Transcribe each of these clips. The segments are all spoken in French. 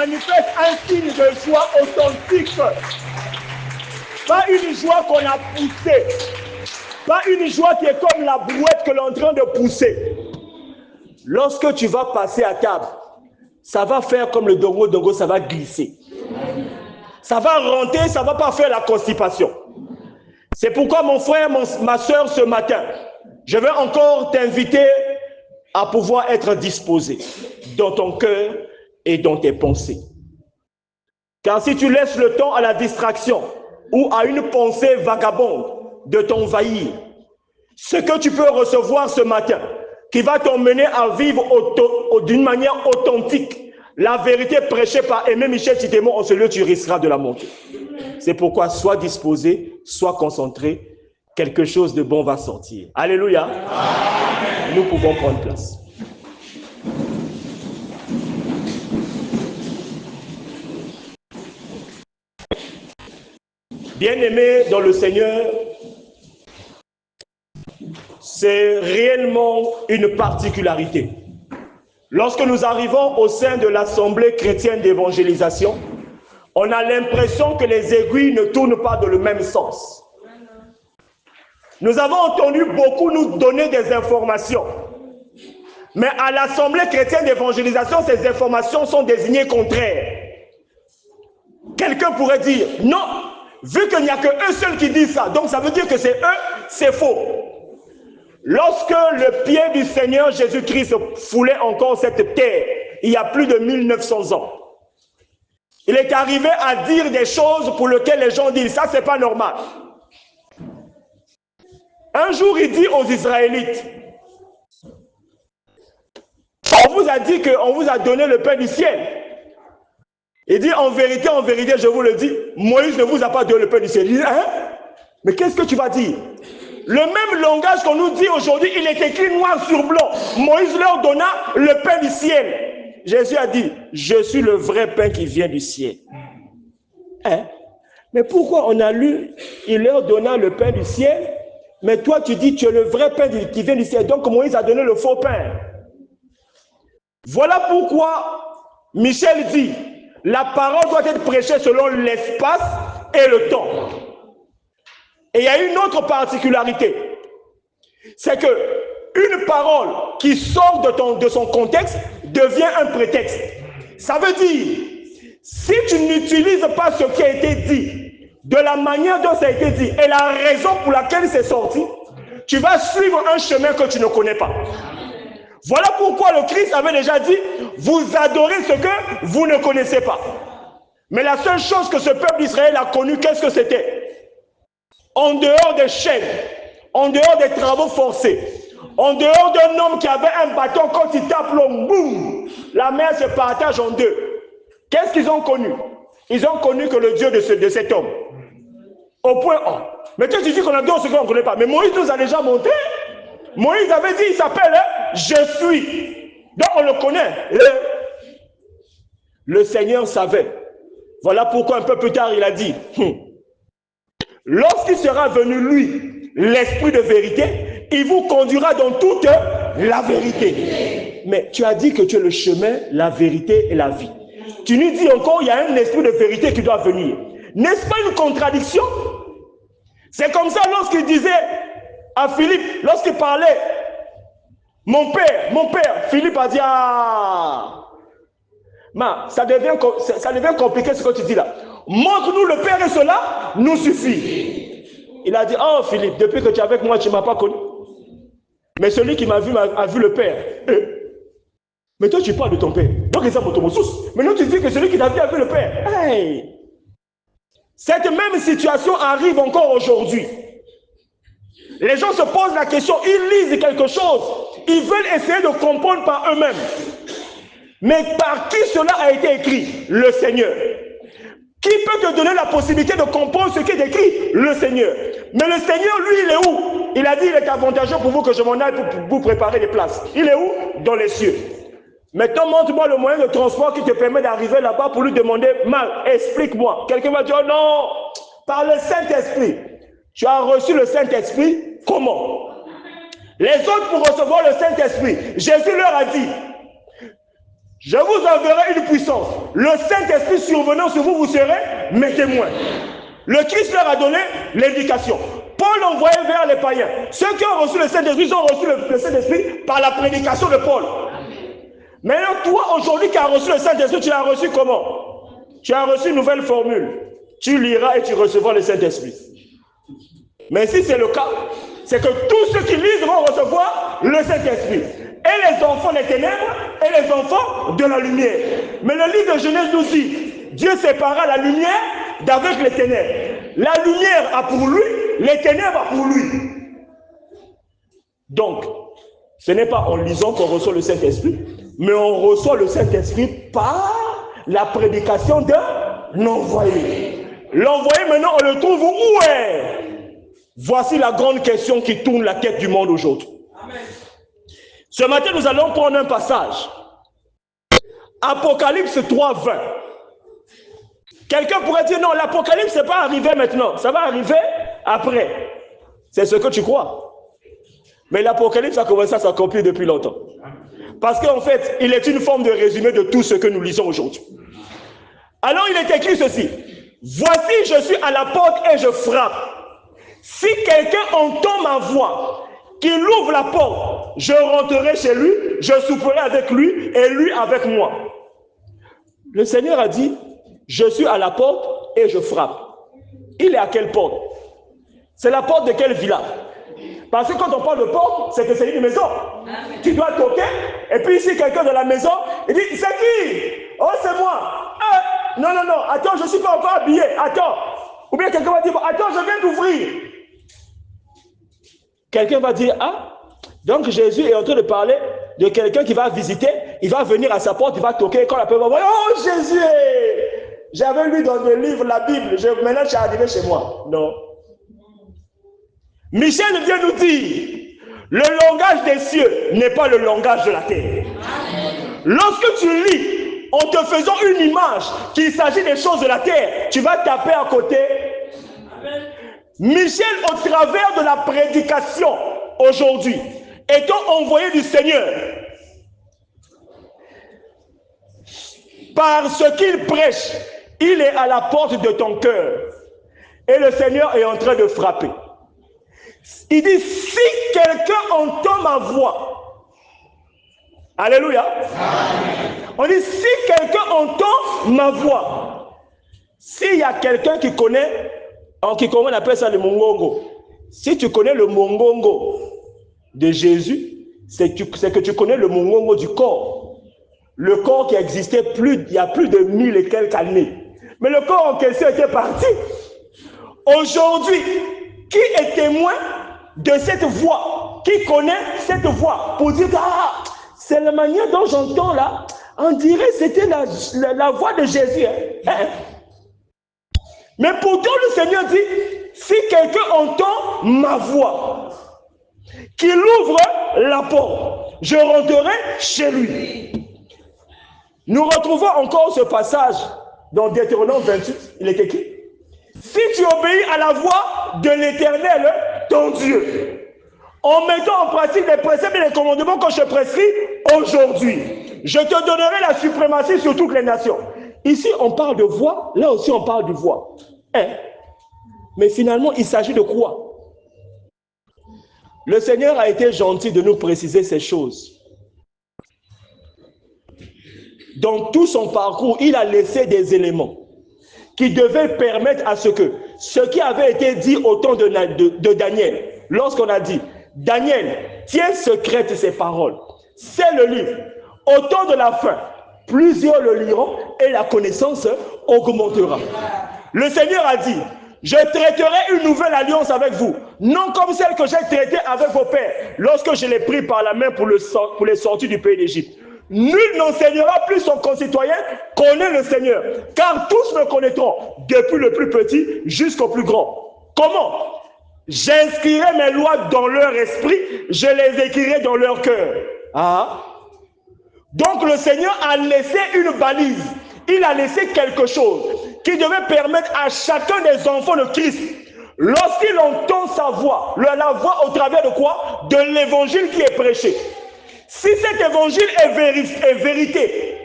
manifeste un signe de joie authentique. Pas une joie qu'on a poussée. Pas une joie qui est comme la brouette que l'on est en train de pousser. Lorsque tu vas passer à table, ça va faire comme le dongo, ça va glisser. Ça va rentrer, ça ne va pas faire la constipation. C'est pourquoi mon frère, ma soeur, ce matin, je vais encore t'inviter à pouvoir être disposé dans ton cœur et dans tes pensées. Car si tu laisses le temps à la distraction ou à une pensée vagabonde de t'envahir, ce que tu peux recevoir ce matin, qui va t'emmener à vivre d'une manière authentique, la vérité prêchée par Aimé Michel Chitemon, en ce lieu tu risqueras de la manquer. C'est pourquoi sois disposé, sois concentré, quelque chose de bon va sortir. Alléluia. Amen. Nous pouvons prendre place. Bien-aimés dans le Seigneur, c'est réellement une particularité. Lorsque nous arrivons au sein de l'Assemblée chrétienne d'évangélisation, on a l'impression que les aiguilles ne tournent pas dans le même sens. Nous avons entendu beaucoup nous donner des informations. Mais à l'Assemblée chrétienne d'évangélisation, ces informations sont désignées contraires. Quelqu'un pourrait dire, non, vu qu'il n'y a qu'un seul qui dit ça, donc ça veut dire que c'est eux, c'est faux. Lorsque le pied du Seigneur Jésus-Christ foulait encore cette terre, il y a plus de 1900 ans, il est arrivé à dire des choses pour lesquelles les gens disent, ça c'est pas normal. Un jour, il dit aux Israélites, on vous a dit qu'on vous a donné le pain du ciel. Il dit, en vérité, je vous le dis, Moïse ne vous a pas donné le pain du ciel. Il dit, hein? Mais qu'est-ce que tu vas dire? Le même langage qu'on nous dit aujourd'hui, il est écrit noir sur blanc. Moïse leur donna le pain du ciel. Jésus a dit, je suis le vrai pain qui vient du ciel. Hein? Mais pourquoi on a lu, il leur donna le pain du ciel, mais toi tu dis, tu es le vrai pain qui vient du ciel. Donc Moïse a donné le faux pain. Voilà pourquoi Michel dit, la parole doit être prêchée selon l'espace et le temps. Et il y a une autre particularité, c'est que une parole qui sort de son contexte devient un prétexte. Ça veut dire, si tu n'utilises pas ce qui a été dit, de la manière dont ça a été dit, et la raison pour laquelle c'est sorti, tu vas suivre un chemin que tu ne connais pas. Voilà pourquoi le Christ avait déjà dit, vous adorez ce que vous ne connaissez pas. Mais la seule chose que ce peuple d'Israël a connu, qu'est-ce que c'était? En dehors des chaînes, en dehors des travaux forcés, en dehors d'un homme qui avait un bâton, quand il tape l'homme, boum, la mer se partage en deux. Qu'est-ce qu'ils ont connu? Ils ont connu que le Dieu de cet homme. Au point 1. Mais tu dis qu'on adore ce qu'on ne connaît pas. Mais Moïse nous a déjà montré. Moïse avait dit, il s'appelle Je suis. Donc on le connaît. Le Seigneur savait. Voilà pourquoi un peu plus tard il a dit, lorsqu'il sera venu lui, l'esprit de vérité, il vous conduira dans toute la vérité. Mais tu as dit que tu es le chemin, la vérité et la vie. Tu nous dis encore, il y a un esprit de vérité qui doit venir. N'est-ce pas une contradiction? C'est comme ça lorsqu'il disait à Philippe, lorsqu'il parlait, mon père, Philippe a dit, ça devient compliqué ce que tu dis là. Montre-nous le Père et cela nous suffit. Il a dit, oh Philippe, depuis que tu es avec moi, tu ne m'as pas connu. Mais celui qui m'a vu a vu le Père. Mais toi, tu parles de ton Père. Donc, ils ont maintenant, tu dis que celui qui t'a vu a vu le Père. Hey. Cette même situation arrive encore aujourd'hui. Les gens se posent la question, ils lisent quelque chose. Ils veulent essayer de comprendre par eux-mêmes. Mais par qui cela a été écrit? Le Seigneur. Qui peut te donner la possibilité de comprendre ce qui est écrit? Le Seigneur. Mais le Seigneur, lui, il est où? Il a dit, il est avantageux pour vous que je m'en aille pour vous préparer des places. Il est où? Dans les cieux. Maintenant, montre-moi le moyen de transport qui te permet d'arriver là-bas pour lui demander, explique-moi. Quelqu'un va dire, oh non, par le Saint-Esprit. Tu as reçu le Saint-Esprit, comment? Les autres, pour recevoir le Saint-Esprit, Jésus leur a dit, Je vous enverrai une puissance. Le Saint-Esprit survenant sur vous, vous serez mes témoins. Le Christ leur a donné l'indication. Paul envoyé vers les païens. Ceux qui ont reçu le Saint-Esprit, ils ont reçu le Saint-Esprit par la prédication de Paul. Maintenant, toi, aujourd'hui, qui as reçu le Saint-Esprit, tu l'as reçu comment? Tu as reçu une nouvelle formule. Tu liras et tu recevras le Saint-Esprit. Mais si c'est le cas, c'est que tous ceux qui lisent vont recevoir le Saint-Esprit. Et les enfants des ténèbres et les enfants de la lumière. Mais le livre de Genèse nous dit, Dieu sépara la lumière d'avec les ténèbres. La lumière a pour lui, les ténèbres a pour lui. Donc, ce n'est pas en lisant qu'on reçoit le Saint-Esprit, mais on reçoit le Saint-Esprit par la prédication d'un envoyé. L'envoyé, maintenant, on le trouve où est? Voici la grande question qui tourne la tête du monde aujourd'hui. Ce matin, nous allons prendre un passage. Apocalypse 3, 20. Quelqu'un pourrait dire, non, l'Apocalypse n'est pas arrivé maintenant. Ça va arriver après. C'est ce que tu crois. Mais l'Apocalypse a commencé à s'accomplir depuis longtemps. Parce qu'en fait, il est une forme de résumé de tout ce que nous lisons aujourd'hui. Alors, il est écrit ceci. Voici, je suis à la porte et je frappe. Si quelqu'un entend ma voix, qu'il ouvre la porte, je rentrerai chez lui, je souperai avec lui et lui avec moi. Le Seigneur a dit, je suis à la porte et je frappe. Il est à quelle porte? C'est la porte de quel village? Parce que quand on parle de porte, c'est que c'est une maison. Tu dois toquer, et puis ici quelqu'un de la maison, il dit, c'est qui? Oh, c'est moi. Non, attends, je ne suis pas encore habillé, attends. Ou bien quelqu'un va dire, attends, je viens d'ouvrir. Quelqu'un va dire, ah, donc Jésus est en train de parler de quelqu'un qui va visiter, il va venir à sa porte, il va toquer, quand la personne va voir, oh Jésus, j'avais lu dans le livre la Bible, maintenant je suis arrivé chez moi. Non. Michel vient nous dire, le langage des cieux n'est pas le langage de la terre. Lorsque tu lis, en te faisant une image qu'il s'agit des choses de la terre, tu vas taper à côté. Michel, au travers de la prédication aujourd'hui, étant envoyé du Seigneur, par ce qu'il prêche, il est à la porte de ton cœur. Et le Seigneur est en train de frapper. Il dit, si quelqu'un entend ma voix, alléluia. Amen. On dit, si quelqu'un entend ma voix, s'il y a quelqu'un qui connaît, on appelle ça le mongongo. Si tu connais le mongongo de Jésus, c'est que tu connais le mongongo du corps. Le corps qui existait il y a plus de 1000 et quelques années. Mais le corps en question était parti. Aujourd'hui, qui est témoin de cette voix? Qui connaît cette voix? Pour dire, ah, c'est la manière dont j'entends là. On dirait que c'était la voix de Jésus. Hein? Mais pourtant, le Seigneur dit, si quelqu'un entend ma voix, qu'il ouvre la porte, je rentrerai chez lui. Nous retrouvons encore ce passage dans Deutéronome 28. Il est écrit, si tu obéis à la voix de l'Éternel, ton Dieu, en mettant en pratique les préceptes et les commandements que je prescris aujourd'hui, je te donnerai la suprématie sur toutes les nations. Ici, on parle de voix, là aussi, on parle de voix. Hein? Mais finalement, il s'agit de quoi? Le Seigneur a été gentil de nous préciser ces choses. Dans tout son parcours, il a laissé des éléments qui devaient permettre à ce qui avait été dit au temps de Daniel, lorsqu'on a dit, Daniel, tiens secrète ces paroles, c'est le livre. Au temps de la fin, plusieurs le liront et la connaissance augmentera. Le Seigneur a dit, je traiterai une nouvelle alliance avec vous, non comme celle que j'ai traitée avec vos pères, lorsque je l'ai pris par la main pour les sortir du pays d'Égypte. Nul n'enseignera plus son concitoyen, connaît le Seigneur, car tous me connaîtront, depuis le plus petit jusqu'au plus grand. Comment? J'inscrirai mes lois dans leur esprit, je les écrirai dans leur cœur. Ah. Donc le Seigneur a laissé une balise, il a laissé quelque chose qui devait permettre à chacun des enfants de Christ, lorsqu'il entend sa voix, la voix au travers de quoi? De l'évangile qui est prêché. Si cet évangile est vérité,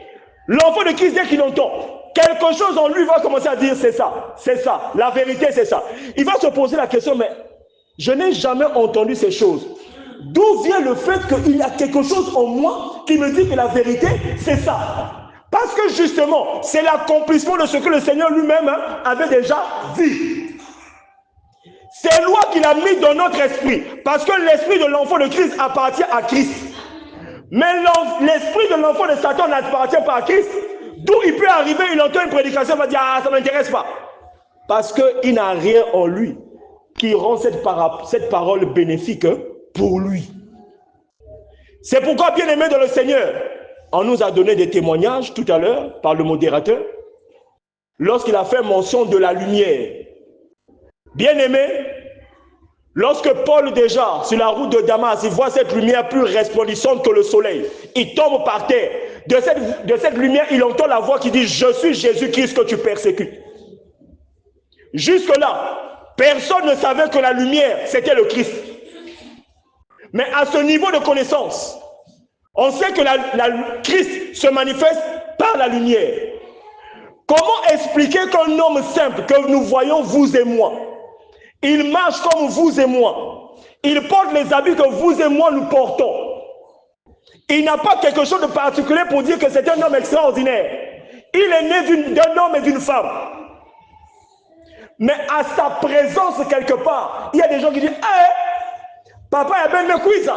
L'enfant de Christ, dès qu'il entend, quelque chose en lui va commencer à dire c'est ça, la vérité c'est ça. Il va se poser la question, mais je n'ai jamais entendu ces choses. D'où vient le fait qu'il y a quelque chose en moi qui me dit que la vérité c'est ça? Parce que justement, c'est l'accomplissement de ce que le Seigneur lui-même avait déjà dit. C'est loi qu'il a mis dans notre esprit, parce que l'esprit de l'enfant de Christ appartient à Christ. Mais l'esprit de l'enfant de Satan n'appartient pas à Christ. D'où il peut arriver, il entend une prédication, il va dire, ah, ça ne m'intéresse pas. Parce qu'il n'a rien en lui qui rend cette parole bénéfique pour lui. C'est pourquoi, bien aimé dans le Seigneur, on nous a donné des témoignages tout à l'heure par le modérateur, lorsqu'il a fait mention de la lumière. Bien aimé, lorsque Paul déjà, sur la route de Damas, il voit cette lumière plus resplendissante que le soleil, il tombe par terre. De cette lumière, il entend la voix qui dit, je suis Jésus-Christ que tu persécutes. Jusque-là, personne ne savait que la lumière, c'était le Christ. Mais à ce niveau de connaissance, on sait que le Christ se manifeste par la lumière. Comment expliquer qu'un homme simple que nous voyons, vous et moi, il marche comme vous et moi, il porte les habits que vous et moi nous portons, il n'a pas quelque chose de particulier pour dire que c'est un homme extraordinaire. Il est né d'un homme et d'une femme. Mais à sa présence quelque part, il y a des gens qui disent, hey, papa, il y a bien me quiz.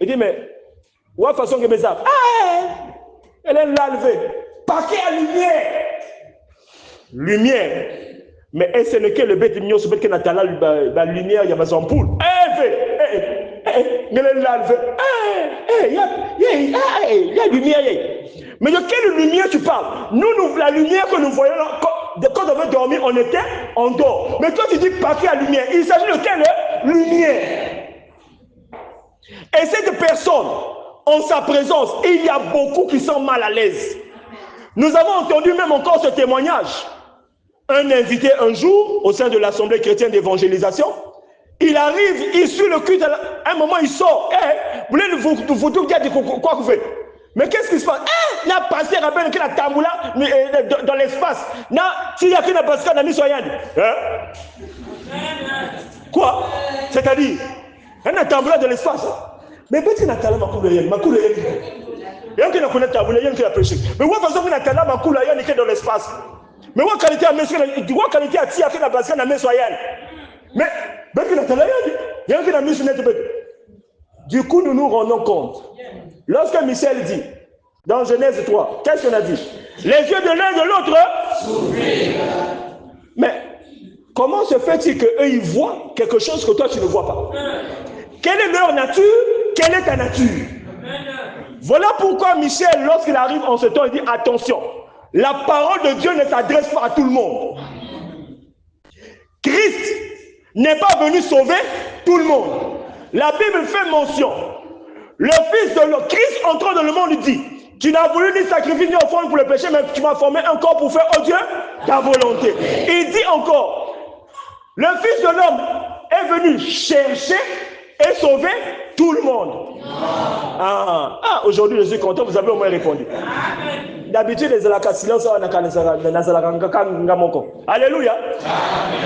Il dit, mais, ouais, façon que mes âmes, elle est là levée. Paquet à lumière. Lumière. Mais est-ce que le bête mignon, ce bête qui n'a pas la lumière, il y a ma ampoule. Il est là levée. Il y a lumière. Mais de quelle lumière tu parles? Nous, la lumière que nous voyons, quand on veut dormir, on était en dehors. Mais toi, tu dis paquet à lumière. Il s'agit de quelle lumière? Et cette personne, en sa présence, il y a beaucoup qui sont mal à l'aise. Nous avons entendu même encore ce témoignage. Un invité un jour, au sein de l'Assemblée chrétienne d'évangélisation, il arrive, il suit le culte, à un moment il sort. Vous voulez vous dire quoi vous faites? Mais qu'est-ce qui se passe? Il a passé à peine que la tamboula dans l'espace. S'il y a qu'une pascal, on a mis sur Yann. Quoi? C'est-à-dire, un tamboula dans l'espace. Mais peut-être qu'il y a un talent ma couleur. Il y a un connaît tamboula, il y a un qui a prêché. Mais où façon qu'il y a un talent ma couleur, il y a dans l'espace. Mais où qualité à mettre, où qualité à tirer que la pascal, on a mis sur Yann. Mais peut-être qu'il y a un talent, il y a un qui a mis sur Yann. Du coup, nous nous rendons compte. Lorsque Michel dit, dans Genèse 3, qu'est-ce qu'on a dit? Les yeux de l'un et de l'autre s'ouvrirent. Mais comment se fait-il qu'eux, ils voient quelque chose que toi, tu ne vois pas? Quelle est leur nature? Quelle est ta nature? Voilà pourquoi Michel, lorsqu'il arrive en ce temps, il dit, attention, la parole de Dieu ne s'adresse pas à tout le monde. Christ n'est pas venu sauver tout le monde. La Bible fait mention. Le Fils de l'homme, Christ entrant dans le monde, dit, tu n'as voulu ni sacrifier ni offrande pour le péché, mais tu m'as formé un corps pour faire, oh Dieu, ta volonté. Il dit encore, le Fils de l'homme est venu chercher et sauver tout le monde. Aujourd'hui, je suis content, vous avez au moins répondu. D'habitude, les alaka silence, alléluia.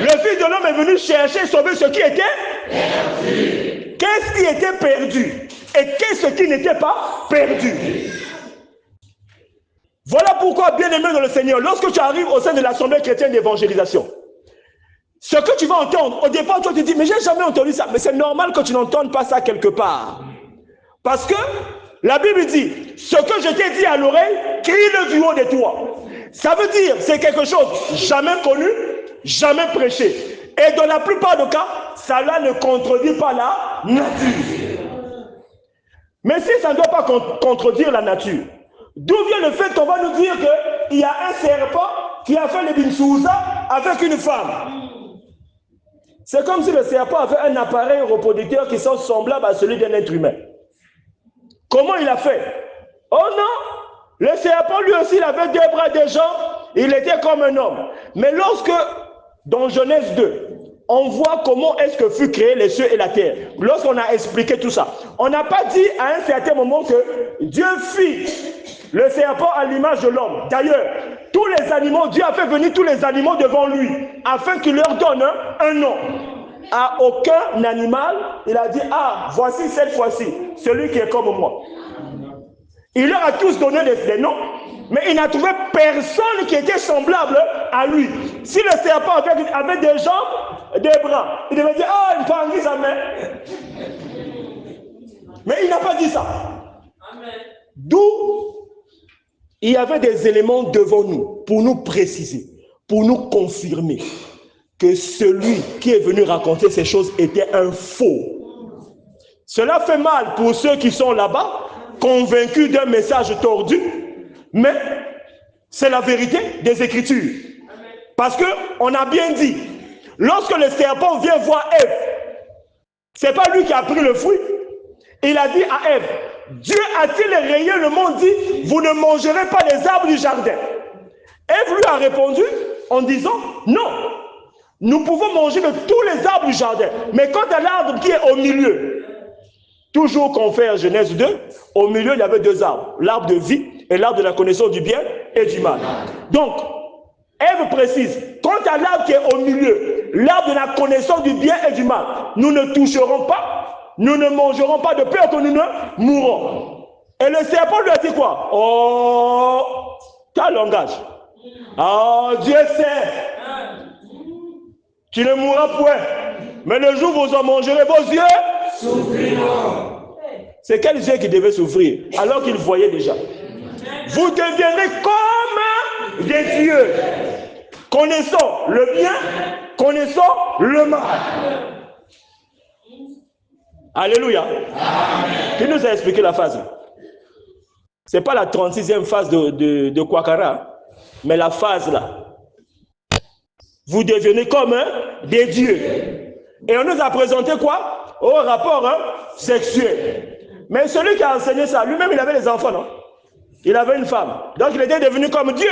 Le Fils de l'homme est venu chercher et sauver ce qui était perdu. Qu'est-ce qui était perdu? Et qu'est-ce qui n'était pas perdu? Voilà pourquoi, bien-aimé dans le Seigneur, lorsque tu arrives au sein de l'Assemblée chrétienne d'évangélisation, ce que tu vas entendre, au départ, toi tu te dis, mais j'ai jamais entendu ça. Mais c'est normal que tu n'entendes pas ça quelque part. Parce que la Bible dit, ce que je t'ai dit à l'oreille, crie-le du haut de toi. Ça veut dire, c'est quelque chose jamais connu, jamais prêché. Et dans la plupart des cas, cela ne contredit pas la nature. Mais si ça ne doit pas contredire la nature, d'où vient le fait qu'on va nous dire qu'il y a un serpent qui a fait le binsouza avec une femme? C'est comme si le serpent avait un appareil reproducteur qui sont semblables à celui d'un être humain. Comment il a fait? Oh non! Le serpent lui aussi, il avait 2 bras, 2 jambes, il était comme un homme. Mais lorsque, dans Genèse 2, on voit comment est-ce que fut créé les cieux et la terre. Lorsqu'on a expliqué tout ça, on n'a pas dit à un certain moment que Dieu fit Le serpent à l'image de l'homme. D'ailleurs, tous les animaux, Dieu a fait venir tous les animaux devant lui, afin qu'il leur donne un nom. À aucun animal, il a dit, ah, voici cette fois-ci, celui qui est comme moi. Il leur a tous donné des noms, mais il n'a trouvé personne qui était semblable à lui. Si le serpent avait des jambes, des bras, il devait dire, ah, une pangue, sa main. Mais il n'a pas dit ça. D'où il y avait des éléments devant nous pour nous préciser, pour nous confirmer que celui qui est venu raconter ces choses était un faux. Cela fait mal pour ceux qui sont là-bas, convaincus d'un message tordu, mais c'est la vérité des Écritures. Parce qu'on a bien dit, lorsque le serpent vient voir Ève, ce n'est pas lui qui a pris le fruit. Il a dit à Ève, Dieu a-t-il rayé le monde, dit, vous ne mangerez pas des arbres du jardin. Ève lui a répondu en disant, non, nous pouvons manger de tous les arbres du jardin. Mais quant à l'arbre qui est au milieu, toujours confère Genèse 2, au milieu il y avait deux arbres, l'arbre de vie et l'arbre de la connaissance du bien et du mal. Donc, Ève précise, quant à l'arbre qui est au milieu, l'arbre de la connaissance du bien et du mal, nous ne toucherons pas, nous ne mangerons pas de peur que nous ne mourrons. Et le serpent lui a dit quoi? Oh, quel langage. Oh, Dieu sait, tu ne mourras point, mais le jour où vous en mangerez, vos yeux souffriront. C'est quels yeux qui devaient souffrir alors qu'ils voyaient déjà? Vous deviendrez comme des dieux, connaissant le bien, connaissant le mal. Alléluia. Qui nous a expliqué la phase? Ce n'est pas la 36e phase de Kwakara, mais la phase là. Vous devenez comme des dieux. Et on nous a présenté quoi? Au rapport sexuel. Mais celui qui a enseigné ça, lui-même, il avait des enfants, non? Il avait une femme. Donc, il était devenu comme Dieu.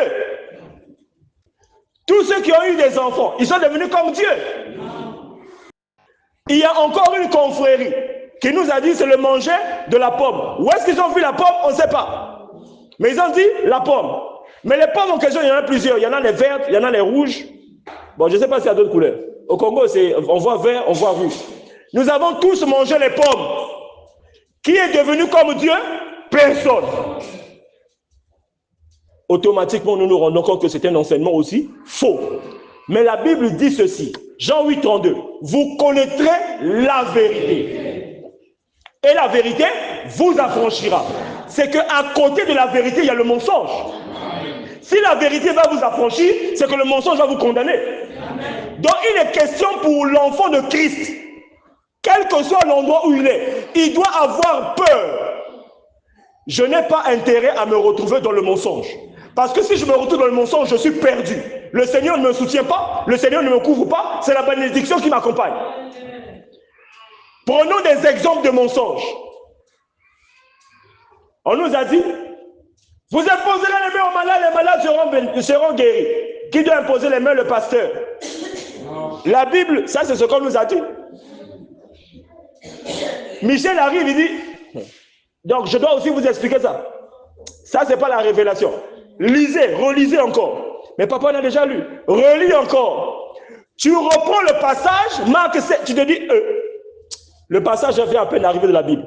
Tous ceux qui ont eu des enfants, ils sont devenus comme Dieu. Il y a encore une confrérie qui nous a dit c'est le manger de la pomme. Où est-ce qu'ils ont vu la pomme? On ne sait pas. Mais ils ont dit la pomme. Mais les pommes en question, il y en a plusieurs. Il y en a les vertes, il y en a les rouges. Bon, je ne sais pas s'il y a d'autres couleurs. Au Congo, on voit vert, on voit rouge. Nous avons tous mangé les pommes. Qui est devenu comme Dieu? Personne. Automatiquement, nous nous rendons compte que c'est un enseignement aussi faux. Mais la Bible dit ceci. Jean 8, 32. Vous connaîtrez la vérité. Et la vérité vous affranchira. C'est qu'à côté de la vérité, il y a le mensonge. Si la vérité va vous affranchir, c'est que le mensonge va vous condamner. Donc il est question pour l'enfant de Christ, quel que soit l'endroit où il est, il doit avoir peur. Je n'ai pas intérêt à me retrouver dans le mensonge. Parce que si je me retrouve dans le mensonge, je suis perdu. Le Seigneur ne me soutient pas, le Seigneur ne me couvre pas, c'est la bénédiction qui m'accompagne. Prenons des exemples de mensonges. On nous a dit, vous imposerez les mains aux malades, les malades seront guéris. Qui doit imposer les mains? Le pasteur. La Bible, ça c'est ce qu'on nous a dit. Michel arrive, il dit, donc je dois aussi vous expliquer ça. Ça c'est pas la révélation. Lisez, relisez encore. Mais papa l'a déjà lu. Relis encore. Tu reprends le passage, Marc 7, tu te dis, le passage vient à peine d'arriver de la Bible.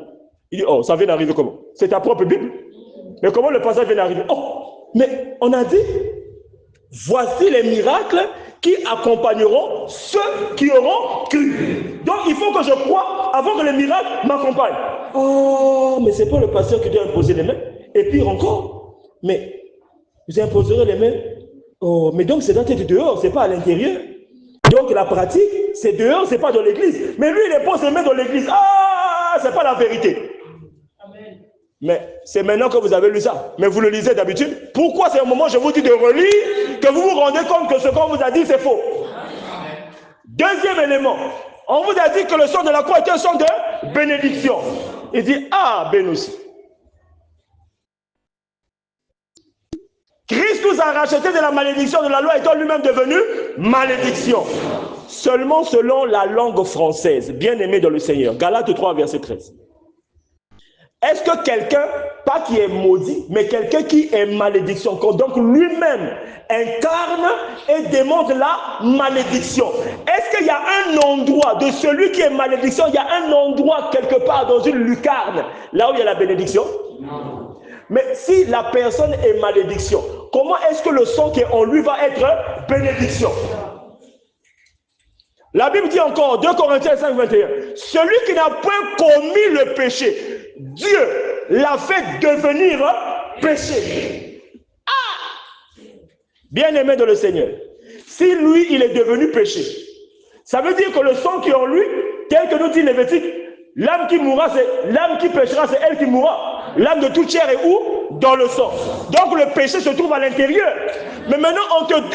Il dit, oh, ça vient d'arriver comment? C'est ta propre Bible? Mais comment le passage vient d'arriver? Oh, mais on a dit, voici les miracles qui accompagneront ceux qui auront cru. Donc il faut que je croie avant que les miracles m'accompagnent. Oh, mais c'est pas le pasteur qui doit imposer les mains. Et pire encore, mais vous imposerez les mains. Oh, mais donc c'est dans tête dehors, c'est pas à l'intérieur. Donc la pratique, c'est dehors, c'est pas dans l'église. Mais lui, il impose les mains dans l'église. Ah, c'est pas la vérité. Amen. Mais c'est maintenant que vous avez lu ça. Mais vous le lisez d'habitude. Pourquoi c'est un moment où je vous dis de relire, que vous vous rendez compte que ce qu'on vous a dit, c'est faux. Amen. Deuxième élément, on vous a dit que le son de la croix était un son de bénédiction. Il dit, ah, béni. Christ nous a racheté de la malédiction de la loi étant lui-même devenu malédiction. Seulement selon la langue française, bien aimé dans le Seigneur. Galates 3, verset 13. est-ce que quelqu'un, pas qui est maudit, mais quelqu'un qui est malédiction, donc lui-même incarne et démontre la malédiction? Est-ce qu'il y a un endroit de celui qui est malédiction, il y a un endroit quelque part dans une lucarne, là où il y a la bénédiction? Non. Mais si la personne est malédiction, comment est-ce que le sang qui est en lui va être bénédiction? La Bible dit encore, 2 Corinthiens 5, 21, celui qui n'a point commis le péché, Dieu l'a fait devenir péché. Ah! Bien-aimé de le Seigneur, si lui, il est devenu péché, ça veut dire que le sang qui est en lui, tel que nous dit Lévitique, l'âme qui mourra, c'est l'âme qui péchera, c'est elle qui mourra. L'âme de toute chair est où? Dans le sang. Donc le péché se trouve à l'intérieur. Mais maintenant,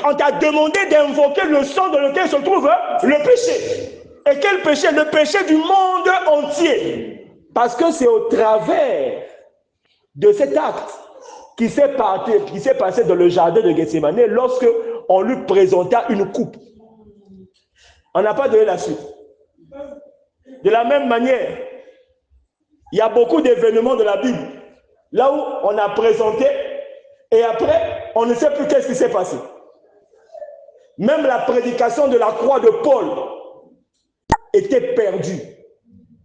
on t'a demandé d'invoquer le sang dans lequel se trouve le péché. Et quel péché? Le péché du monde entier. Parce que c'est au travers de cet acte qui s'est passé dans le jardin de Gethsémane lorsque on lui présenta une coupe. On n'a pas donné la suite. De la même manière, il y a beaucoup d'événements de la Bible là où on a présenté et après, on ne sait plus qu'est-ce qui s'est passé. Même la prédication de la croix de Paul était perdue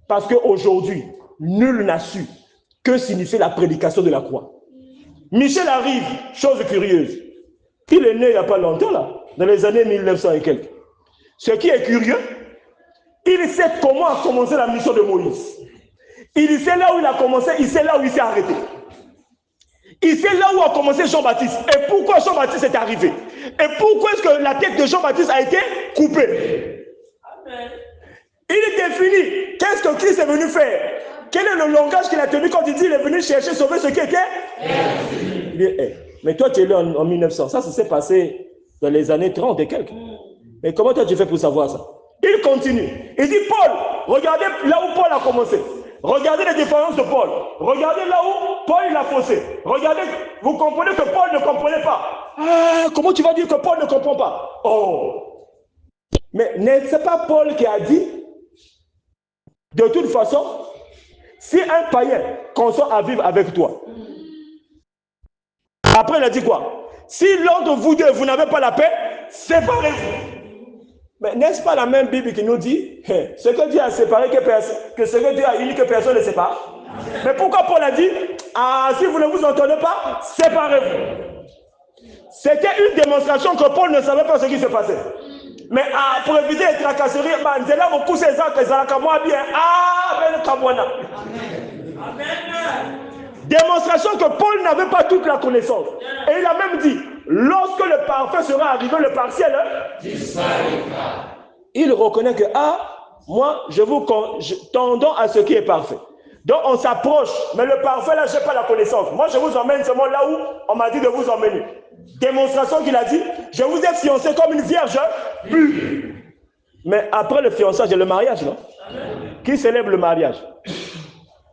parce qu'aujourd'hui, nul n'a su que signifiait la prédication de la croix. Michel arrive, chose curieuse. Il est né il n'y a pas longtemps, là, dans les années 1900 et quelques. Ce qui est curieux, il sait comment a commencé la mission de Moïse. Il sait là où il a commencé, il sait là où il s'est arrêté. Il sait là où a commencé Jean-Baptiste. Et pourquoi Jean-Baptiste est arrivé. Et pourquoi est-ce que la tête de Jean-Baptiste a été coupée. Amen. Il était fini. Qu'est-ce que Christ est venu faire? Quel est le langage qu'il a tenu quand il dit qu'il est venu chercher, sauver ce qui était? Il dit, hey, mais toi tu es là en 1900. Ça s'est passé dans les années 30 et quelques. Mais comment toi tu fais pour savoir ça? Il continue. Il dit, Paul, regardez là où Paul a commencé. Regardez les différences de Paul. Regardez là où Paul il a faussé. Regardez, vous comprenez que Paul ne comprenait pas. Ah, comment tu vas dire que Paul ne comprend pas? Oh. Mais n'est-ce pas Paul qui a dit, de toute façon, si un païen consent à vivre avec toi, après il a dit quoi? Si l'un de vous deux, vous n'avez pas la paix, séparez-vous. Mais n'est-ce pas la même Bible qui nous dit ce que Dieu a séparé, que ce que Dieu a uni, que personne ne sépare? Mais pourquoi Paul a dit, ah, si vous ne vous entendez pas, séparez-vous? C'était une démonstration que Paul ne savait pas ce qui se passait. Mais pour éviter les tracasseries, Mandela vous pousse les actes, bien. Démonstration que Paul n'avait pas toute la connaissance. Et il a même dit, lorsque le parfait sera arrivé, le partiel disparaîtra. Il reconnaît que, moi, je tendons à ce qui est parfait. Donc, on s'approche, mais le parfait, là, je n'ai pas la connaissance. Moi, je vous emmène seulement là où on m'a dit de vous emmener. Démonstration qu'il a dit, je vous ai fiancé comme une vierge pure. Mais après le fiançage, il y a le mariage, non? Qui célèbre le mariage?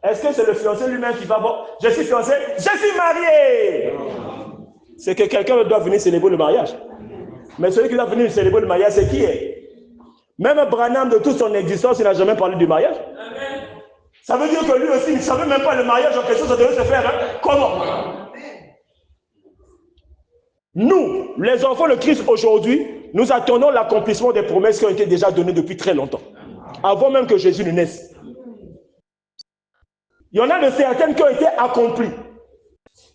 Est-ce que c'est le fiancé lui-même qui va bon? Je suis fiancé, je suis marié. C'est que quelqu'un doit venir célébrer le mariage. Mais celui qui doit venir célébrer le mariage, c'est qui est? Même Branham, de toute son existence, il n'a jamais parlé du mariage. Ça veut dire que lui aussi, il ne savait même pas le mariage en question, ça devait se faire. Comment? Nous, les enfants de Christ aujourd'hui, nous attendons l'accomplissement des promesses qui ont été déjà données depuis très longtemps. Avant même que Jésus ne naisse. Il y en a de certaines qui ont été accomplies.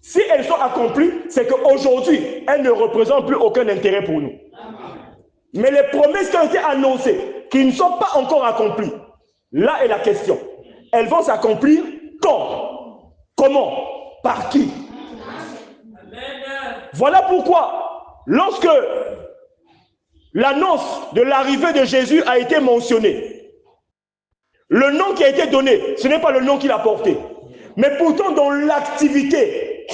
Si elles sont accomplies, c'est qu'aujourd'hui, elles ne représentent plus aucun intérêt pour nous. Mais les promesses qui ont été annoncées, qui ne sont pas encore accomplies, là est la question. Elles vont s'accomplir quand? Comment? Par qui? Voilà pourquoi, lorsque l'annonce de l'arrivée de Jésus a été mentionnée, le nom qui a été donné, ce n'est pas le nom qu'il a porté. Mais pourtant, dans l'activité,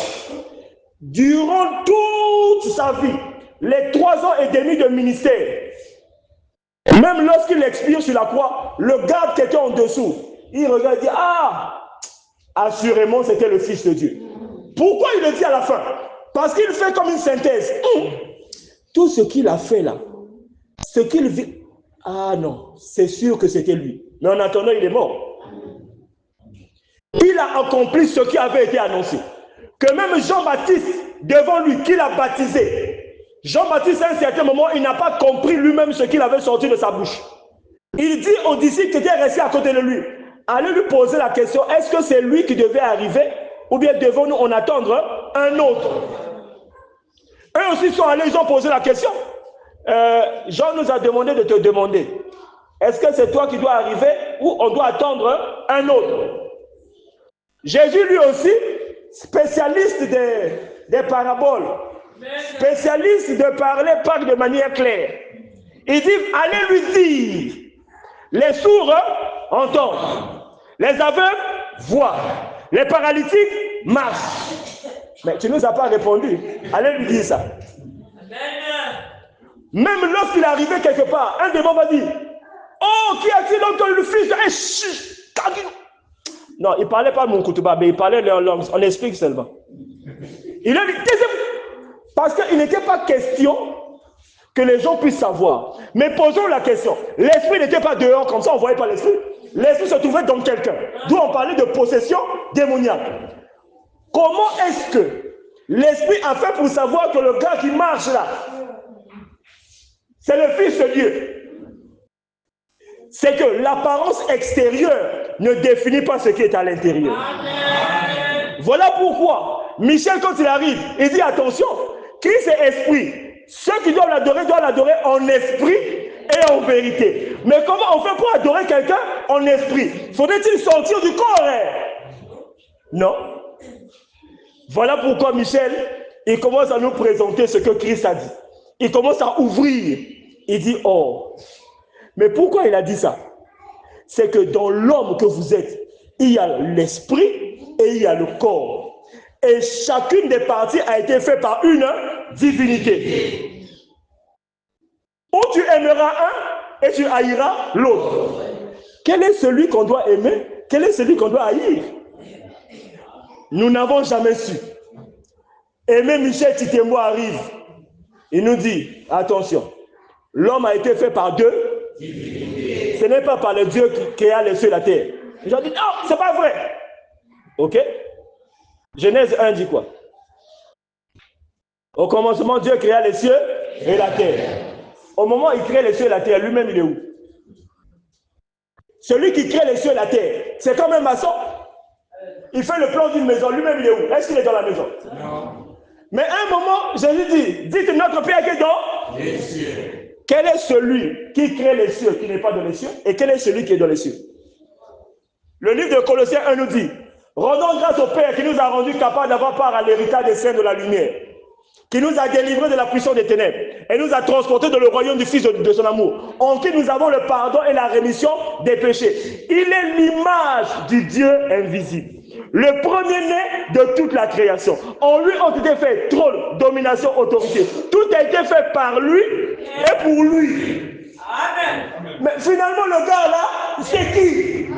durant toute sa vie, les 3 ans et demi de ministère, même lorsqu'il expire sur la croix, le garde qui était en dessous, il regarde et dit, assurément, c'était le Fils de Dieu. Pourquoi il le dit à la fin? Parce qu'il fait comme une synthèse. Tout ce qu'il a fait là, ce qu'il vit, non, c'est sûr que c'était lui. Mais en attendant, il est mort. il a accompli ce qui avait été annoncé. Que même Jean-Baptiste, devant lui, qu'il a baptisé, Jean-Baptiste, à un certain moment, il n'a pas compris lui-même ce qu'il avait sorti de sa bouche. Il dit aux disciples qui étaient restés à côté de lui, allez lui poser la question, est-ce que c'est lui qui devait arriver ou bien devons-nous en attendre un autre? Eux aussi sont allés, ils ont posé la question. Jean nous a demandé de te demander, est-ce que c'est toi qui dois arriver ou on doit attendre un autre? Jésus lui aussi, spécialiste des paraboles, spécialiste de parler pas de manière claire. Il dit, allez lui dire, les sourds entendent, les aveugles voient, les paralytiques marchent. Mais tu ne nous as pas répondu. Allez lui dire ça. Même lorsqu'il est arrivé quelque part, un démon va dire, oh, qui a-t-il donc le fils de... Non, il ne parlait pas mon koutouba, mais il parlait leur langue. On explique seulement. Il a dit, taisez-vous. Parce qu'il n'était pas question que les gens puissent savoir. Mais posons la question. L'esprit n'était pas dehors comme ça, on ne voyait pas l'esprit. L'esprit se trouvait dans quelqu'un. D'où on parlait de possession démoniaque. Comment est-ce que l'esprit a fait pour savoir que le gars qui marche là, c'est le Fils de Dieu? C'est que l'apparence extérieure ne définit pas ce qui est à l'intérieur. Voilà pourquoi Michel, quand il arrive, il dit attention, Christ est esprit. Ceux qui doivent l'adorer en esprit et en vérité. Mais comment on fait pour adorer quelqu'un en esprit? Faudrait-il sortir du corps? Non. Voilà pourquoi Michel, il commence à nous présenter ce que Christ a dit. Il commence à ouvrir. Il dit, oh, mais pourquoi il a dit ça? C'est que dans l'homme que vous êtes, il y a l'esprit et il y a le corps. Et chacune des parties a été faite par une divinité. Ou tu aimeras un et tu haïras l'autre. Quel est celui qu'on doit aimer? Quel est celui qu'on doit haïr? Nous n'avons jamais su. Aimé Michel Titembo arrive. Il nous dit, attention, l'homme a été fait par deux. Ce n'est pas par le Dieu qui créa les cieux et la terre. Ils ont dit, non, c'est pas vrai. Ok? Genèse 1 dit quoi? Au commencement, Dieu créa les cieux et la terre. Au moment où il crée les cieux et la terre, lui-même, il est où? Celui qui crée les cieux et la terre, c'est comme un maçon. Il fait le plan d'une maison, lui-même, il est où? Est-ce qu'il est dans la maison? Non. Mais à un moment, Jésus dit, dites notre Père qui est dans les cieux. Quel est celui qui crée les cieux, qui n'est pas dans les cieux? Et quel est celui qui est dans les cieux? Le livre de Colossiens 1 nous dit, rendons grâce au Père qui nous a rendus capables d'avoir part à l'héritage des saints de la lumière, qui nous a délivrés de la puissance des ténèbres et nous a transportés dans le royaume du Fils de son amour, en qui nous avons le pardon et la rémission des péchés. Il est l'image du Dieu invisible, le premier-né de toute la création. En lui ont été faits trône, domination, autorité. Tout a été fait par lui et pour lui. Amen. Mais finalement, le gars là, c'est qui?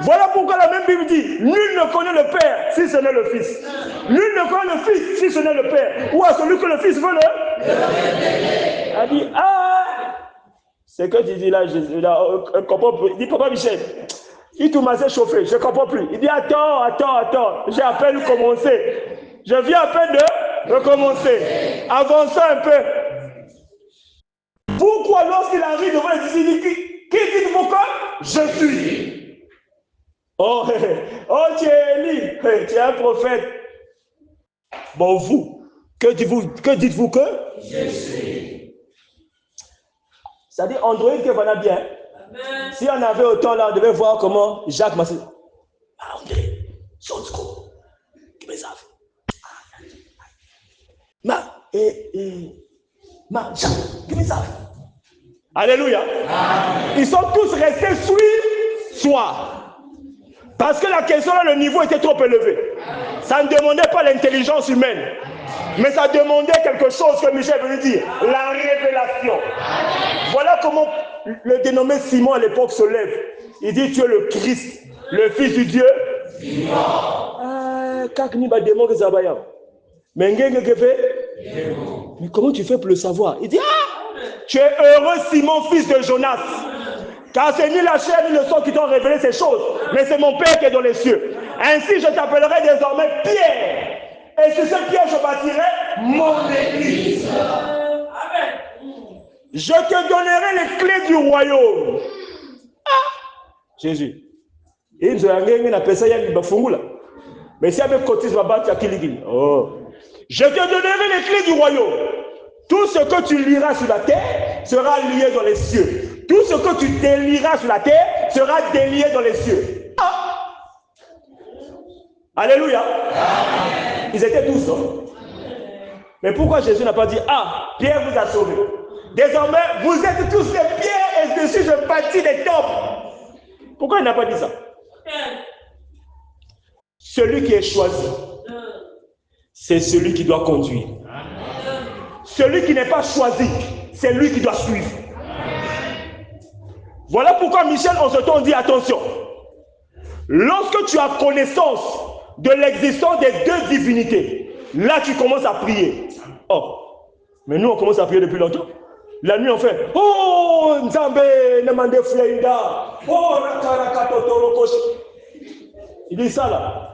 Voilà pourquoi la même Bible dit, nul ne connaît le Père si ce n'est le Fils. Nul ne connaît le Fils si ce n'est le Père. Ou à celui que le Fils veut le révéler. Elle dit, ah, c'est que tu dis là, je comprends plus. Il dit, Papa Michel, il tout m'a chauffé, je ne comprends plus. Il dit, attends, j'ai à peine commencé. Je viens à peine de recommencer. Avançons un peu. Pourquoi lorsqu'il arrive devant les disciples, il dit, qui dites-vous que je suis? Oh, tu es Élie, tu es un prophète. Bon, vous, que dites-vous que je suis? Ça dit Android que voilà bien. Amen. Si on avait autant là, on devait voir comment Jacques m'a dit. Ah, André, son discours. Qui me savent. Jacques, qui me savent. Alléluia. Amen. Ils sont tous restés soir. Parce que la question là, le niveau était trop élevé. Ça ne demandait pas l'intelligence humaine. Mais ça demandait quelque chose que Michel veut dire. La révélation. Voilà comment le dénommé Simon à l'époque se lève. Il dit, tu es le Christ, le Fils du Dieu. Mais comment tu fais pour le savoir? Il dit, ah, tu es heureux Simon, fils de Jonas. Car c'est ni la chair ni le sang qui t'ont révélé ces choses, mais c'est mon Père qui est dans les cieux. Ainsi, je t'appellerai désormais Pierre. Et sur cette pierre, je bâtirai mon église. Amen. Je te donnerai les clés du royaume. Jésus. Et nous avons ça, mais si avec cotise, je te donnerai les clés du royaume. Tout ce que tu liras sur la terre sera lié dans les cieux. Tout ce que tu délieras sur la terre sera délié dans les cieux. Alléluia. Amen. Ils étaient tous. Mais pourquoi Jésus n'a pas dit, Pierre vous a sauvé. Désormais, vous êtes tous des pierres et dessus je bâtis des temples. Pourquoi il n'a pas dit ça? Celui qui est choisi, c'est celui qui doit conduire. Celui qui n'est pas choisi, c'est lui qui doit suivre. Voilà pourquoi Michel en ce temps dit attention. Lorsque tu as connaissance de l'existence des deux divinités, là tu commences à prier. Mais nous on commence à prier depuis longtemps. La nuit on fait Nzambe Nemande Fleida. Il dit ça là.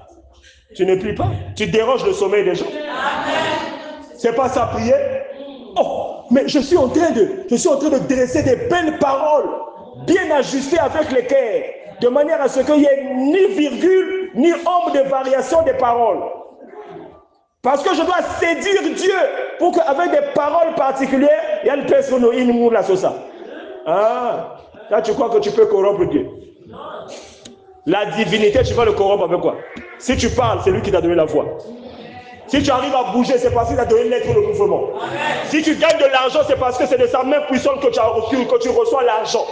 Tu ne pries pas, tu déranges le sommeil des gens. C'est pas ça prier. Mais je suis en train de dresser des belles paroles bien ajustées avec les cœurs, de manière à ce qu'il n'y ait ni virgule ni ombre de variation des paroles. Parce que je dois séduire Dieu pour qu'avec des paroles particulières, il y a une personne qui nous la ça. Là tu crois que tu peux corrompre Dieu. La divinité, tu vas le corrompre avec quoi? Si tu parles, c'est lui qui t'a donné la voix. Si tu arrives à bouger, c'est parce qu'il t'a donné l'être le mouvement. Amen. Si tu gagnes de l'argent, c'est parce que c'est de sa main puissante que tu as reçu, que tu reçois l'argent.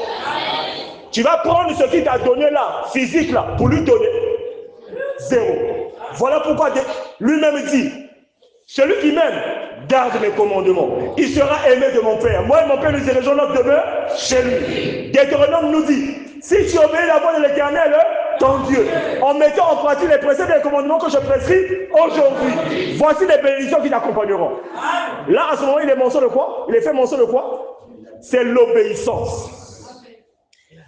Tu vas prendre ce qu'il t'a donné là, physique là, pour lui donner. Zéro. Voilà pourquoi lui-même dit, celui qui m'aime, garde mes commandements. Il sera aimé de mon Père. Moi et mon Père, nous irons notre demeure chez lui. Deutéronome nous dit, si tu obéis la voix de l'Éternel, ton Dieu, en mettant en pratique les préceptes et les commandements que je prescris aujourd'hui, voici les bénédictions qui t'accompagneront. Là, à ce moment, il est mention de quoi? Il est fait mention de quoi? C'est l'obéissance.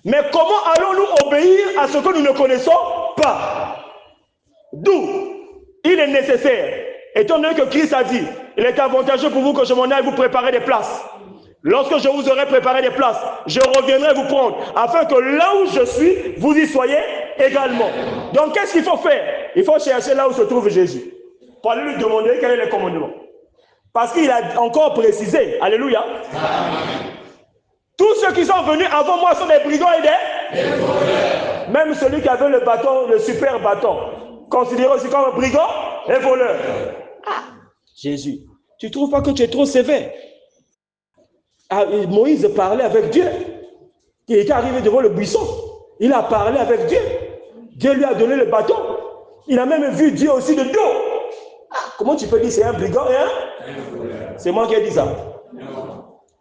Mais comment allons-nous obéir à ce que nous ne connaissons pas? D'où il est nécessaire, étant donné que Christ a dit, il est avantageux pour vous que je m'en aille vous préparer des places. Lorsque je vous aurai préparé des places, je reviendrai vous prendre, afin que là où je suis, vous y soyez également. Donc, qu'est-ce qu'il faut faire? Il faut chercher là où se trouve Jésus, pour aller lui demander quel est le commandement. Parce qu'il a encore précisé, alléluia, tous ceux qui sont venus avant moi sont des brigands et des voleurs. Même celui qui avait le bâton, le super bâton, considéré aussi comme un brigand et voleur. Jésus, tu ne trouves pas que tu es trop sévère? Moïse parlait avec Dieu. Il était arrivé devant le buisson. Il a parlé avec Dieu. Dieu lui a donné le bâton. Il a même vu Dieu aussi de dos. Comment tu peux dire c'est un brigand et c'est moi qui ai dit ça.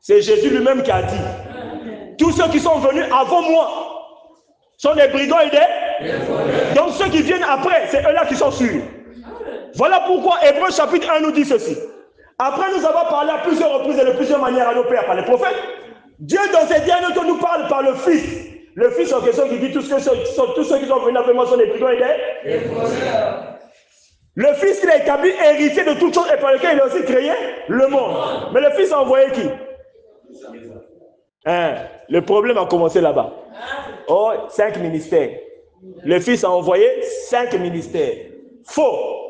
C'est Jésus lui-même qui a dit. Tous ceux qui sont venus avant moi sont des brigands et des voleurs. Donc ceux qui viennent après, c'est eux-là qui sont sûrs. Voilà pourquoi Hébreux chapitre 1 nous dit ceci. Après nous avons parlé à plusieurs reprises et de plusieurs manières à nos pères par les prophètes, Dieu dans ces derniers temps nous parle par le Fils. Le Fils en question qui dit tous ceux qui sont venus après moi sont des brigands et des voleurs. Le Fils qu'il a établi héritier de toutes choses et par lequel il a aussi créé le monde. Mais le Fils a envoyé qui? Le problème a commencé là-bas. 5 ministères. Le Fils a envoyé 5 ministères. Faux.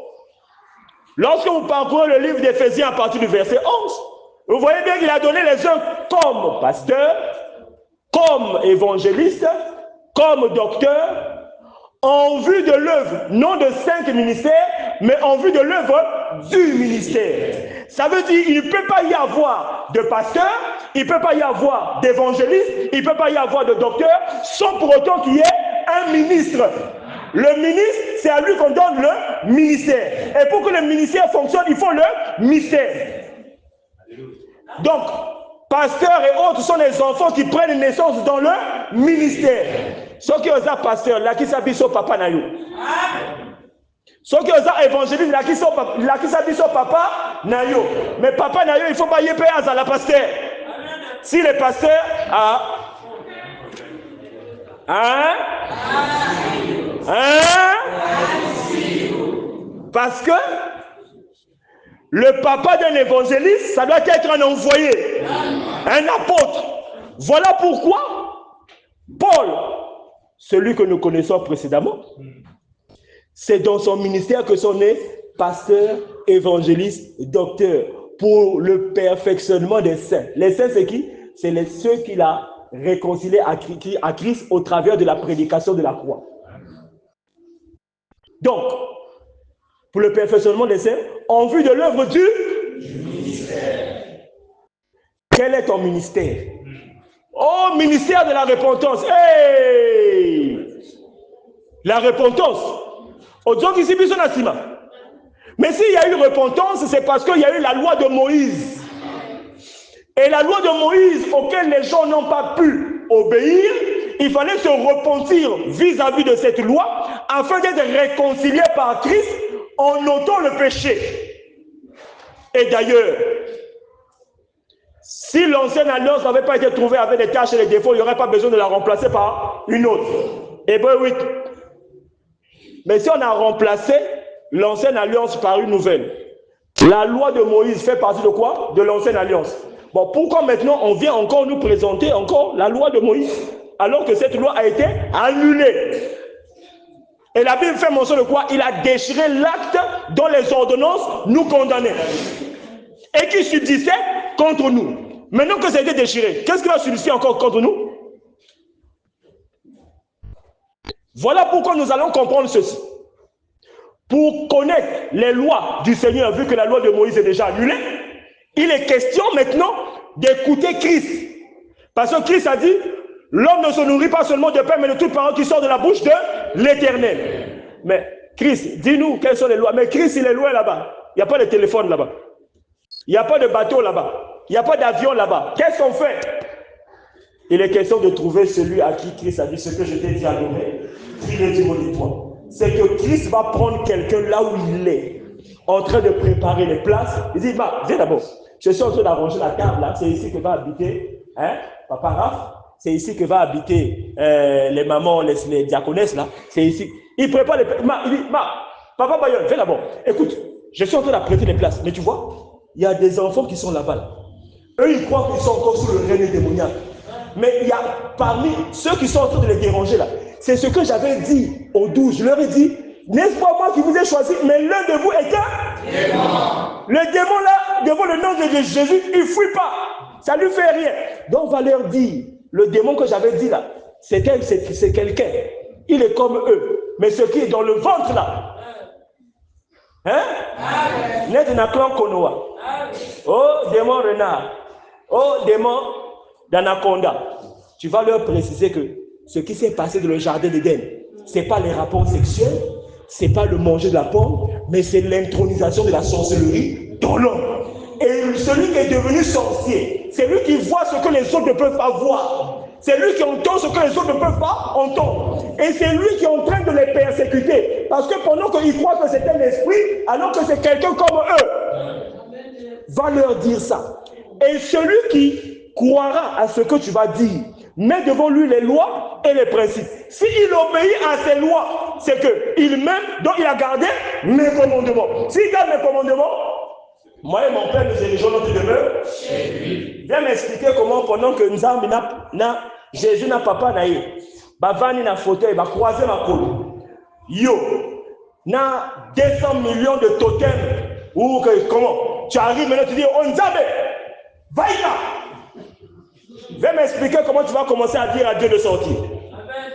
Lorsque vous parcourez le livre d'Éphésiens à partir du verset 11, vous voyez bien qu'il a donné les uns comme pasteurs, comme évangélistes, comme docteurs, en vue de l'œuvre, non de 5 ministères, mais en vue de l'œuvre du ministère. Ça veut dire qu'il ne peut pas y avoir de pasteur, il ne peut pas y avoir d'évangéliste, il ne peut pas y avoir de docteur, sans pour autant qu'il y ait un ministre. Le ministre, c'est à lui qu'on donne le ministère. Et pour que le ministère fonctionne, il faut le mystère. Donc, pasteurs et autres sont les enfants qui prennent naissance dans le ministère. Ceux qui osent pasteur, là qui s'habillent sur papa naïo. Ceux qui osent évangéliste, là qui s'habillent sur papa naïo. Mais papa naïo, il ne faut pas y payer à la pasteur. Si les pasteurs, Parce que le papa d'un évangéliste, ça doit être un envoyé, un apôtre. Voilà pourquoi Paul, celui que nous connaissons précédemment, c'est dans son ministère que sont nés pasteur, évangéliste, docteur, pour le perfectionnement des saints. Les saints, c'est qui? C'est ceux qu'il a réconciliés à Christ au travers de la prédication de la croix. Donc, pour le perfectionnement des saints, en vue de l'œuvre du ministère. Quel est ton ministère? Oh, ministère de la repentance. Hey! La repentance. Mais s'il y a eu repentance, c'est parce qu'il y a eu la loi de Moïse. Et la loi de Moïse, auquel les gens n'ont pas pu obéir, il fallait se repentir vis-à-vis de cette loi afin d'être réconcilié par Christ en ôtant le péché. Et d'ailleurs, si l'ancienne alliance n'avait pas été trouvée avec des tâches et des défauts, il n'y aurait pas besoin de la remplacer par une autre. Hébreux 8. Mais si on a remplacé l'ancienne alliance par une nouvelle, la loi de Moïse fait partie de quoi? De l'ancienne alliance. Bon, pourquoi maintenant on vient encore nous présenter encore la loi de Moïse alors que cette loi a été annulée? Et la Bible fait mention de quoi? Il a déchiré l'acte dont les ordonnances nous condamnaient et qui subsistait contre nous. Maintenant que ça a été déchiré, qu'est-ce qui va subsister encore contre nous? Voilà pourquoi nous allons comprendre ceci. Pour connaître les lois du Seigneur, vu que la loi de Moïse est déjà annulée, il est question maintenant d'écouter Christ. Parce que Christ a dit, l'homme ne se nourrit pas seulement de pain, mais de toute parole qui sort de la bouche de l'Éternel. Mais Christ, dis-nous quelles sont les lois. Mais Christ, il est loin là-bas. Il n'y a pas de téléphone là-bas. Il n'y a pas de bateau là-bas. Il n'y a pas d'avion là-bas. Qu'est-ce qu'on fait? Il est question de trouver celui à qui Christ a dit ce que je t'ai dit à nommer. Il est du de toi. C'est que Christ va prendre quelqu'un là où il est, en train de préparer les places. Il dit, viens d'abord. Je suis en train d'arranger la table là. C'est ici que va habiter Papa Raph. C'est ici que va habiter les mamans, les diaconesses là. C'est ici. Il prépare les places. Il dit, Papa Bayon, viens d'abord. Écoute, je suis en train d'apprêter les places. Mais tu vois, il y a des enfants qui sont là-bas. Là. Eux, ils croient qu'ils sont encore sous le règne démoniaque. Mais il y a parmi ceux qui sont en train de les déranger là. C'est ce que j'avais dit aux 12. Je leur ai dit, n'est-ce pas moi qui vous ai choisi, mais l'un de vous est un démon. Le démon là, devant le nom de Jésus, il ne fuit pas. Ça ne lui fait rien. Donc on va leur dire, le démon que j'avais dit là, c'est quelqu'un. Il est comme eux. Mais ce qui est dans le ventre là, n'est un clan Konoa. Oh démon renard. Oh démon d'anaconda. Tu vas leur préciser que ce qui s'est passé dans le jardin d'Éden, ce n'est pas les rapports sexuels, ce n'est pas le manger de la pomme, mais c'est l'intronisation de la sorcellerie dans l'homme. Et celui qui est devenu sorcier, c'est lui qui voit ce que les autres ne peuvent pas voir. C'est lui qui entend ce que les autres ne peuvent pas entendre. Et c'est lui qui est en train de les persécuter. Parce que pendant qu'ils croient que c'est un esprit, alors que c'est quelqu'un comme eux, va leur dire ça. Et celui qui croira à ce que tu vas dire, met devant lui les lois et les principes. S'il obéit à ces lois, c'est qu'il m'aime, donc il a gardé mes commandements. S'il garde mes commandements, moi et mon père, nous dirigeons notre demeure chez lui. Viens m'expliquer comment, pendant que Jésus n'a pas naïe, Bavani n'a fauteuil, va croiser ma colle. Yo, n'a 200 millions de totems. Ou comment? Tu arrives maintenant, tu dis, on zabe, vaïka. Viens m'expliquer comment tu vas commencer à dire à Dieu de sortir. Amen.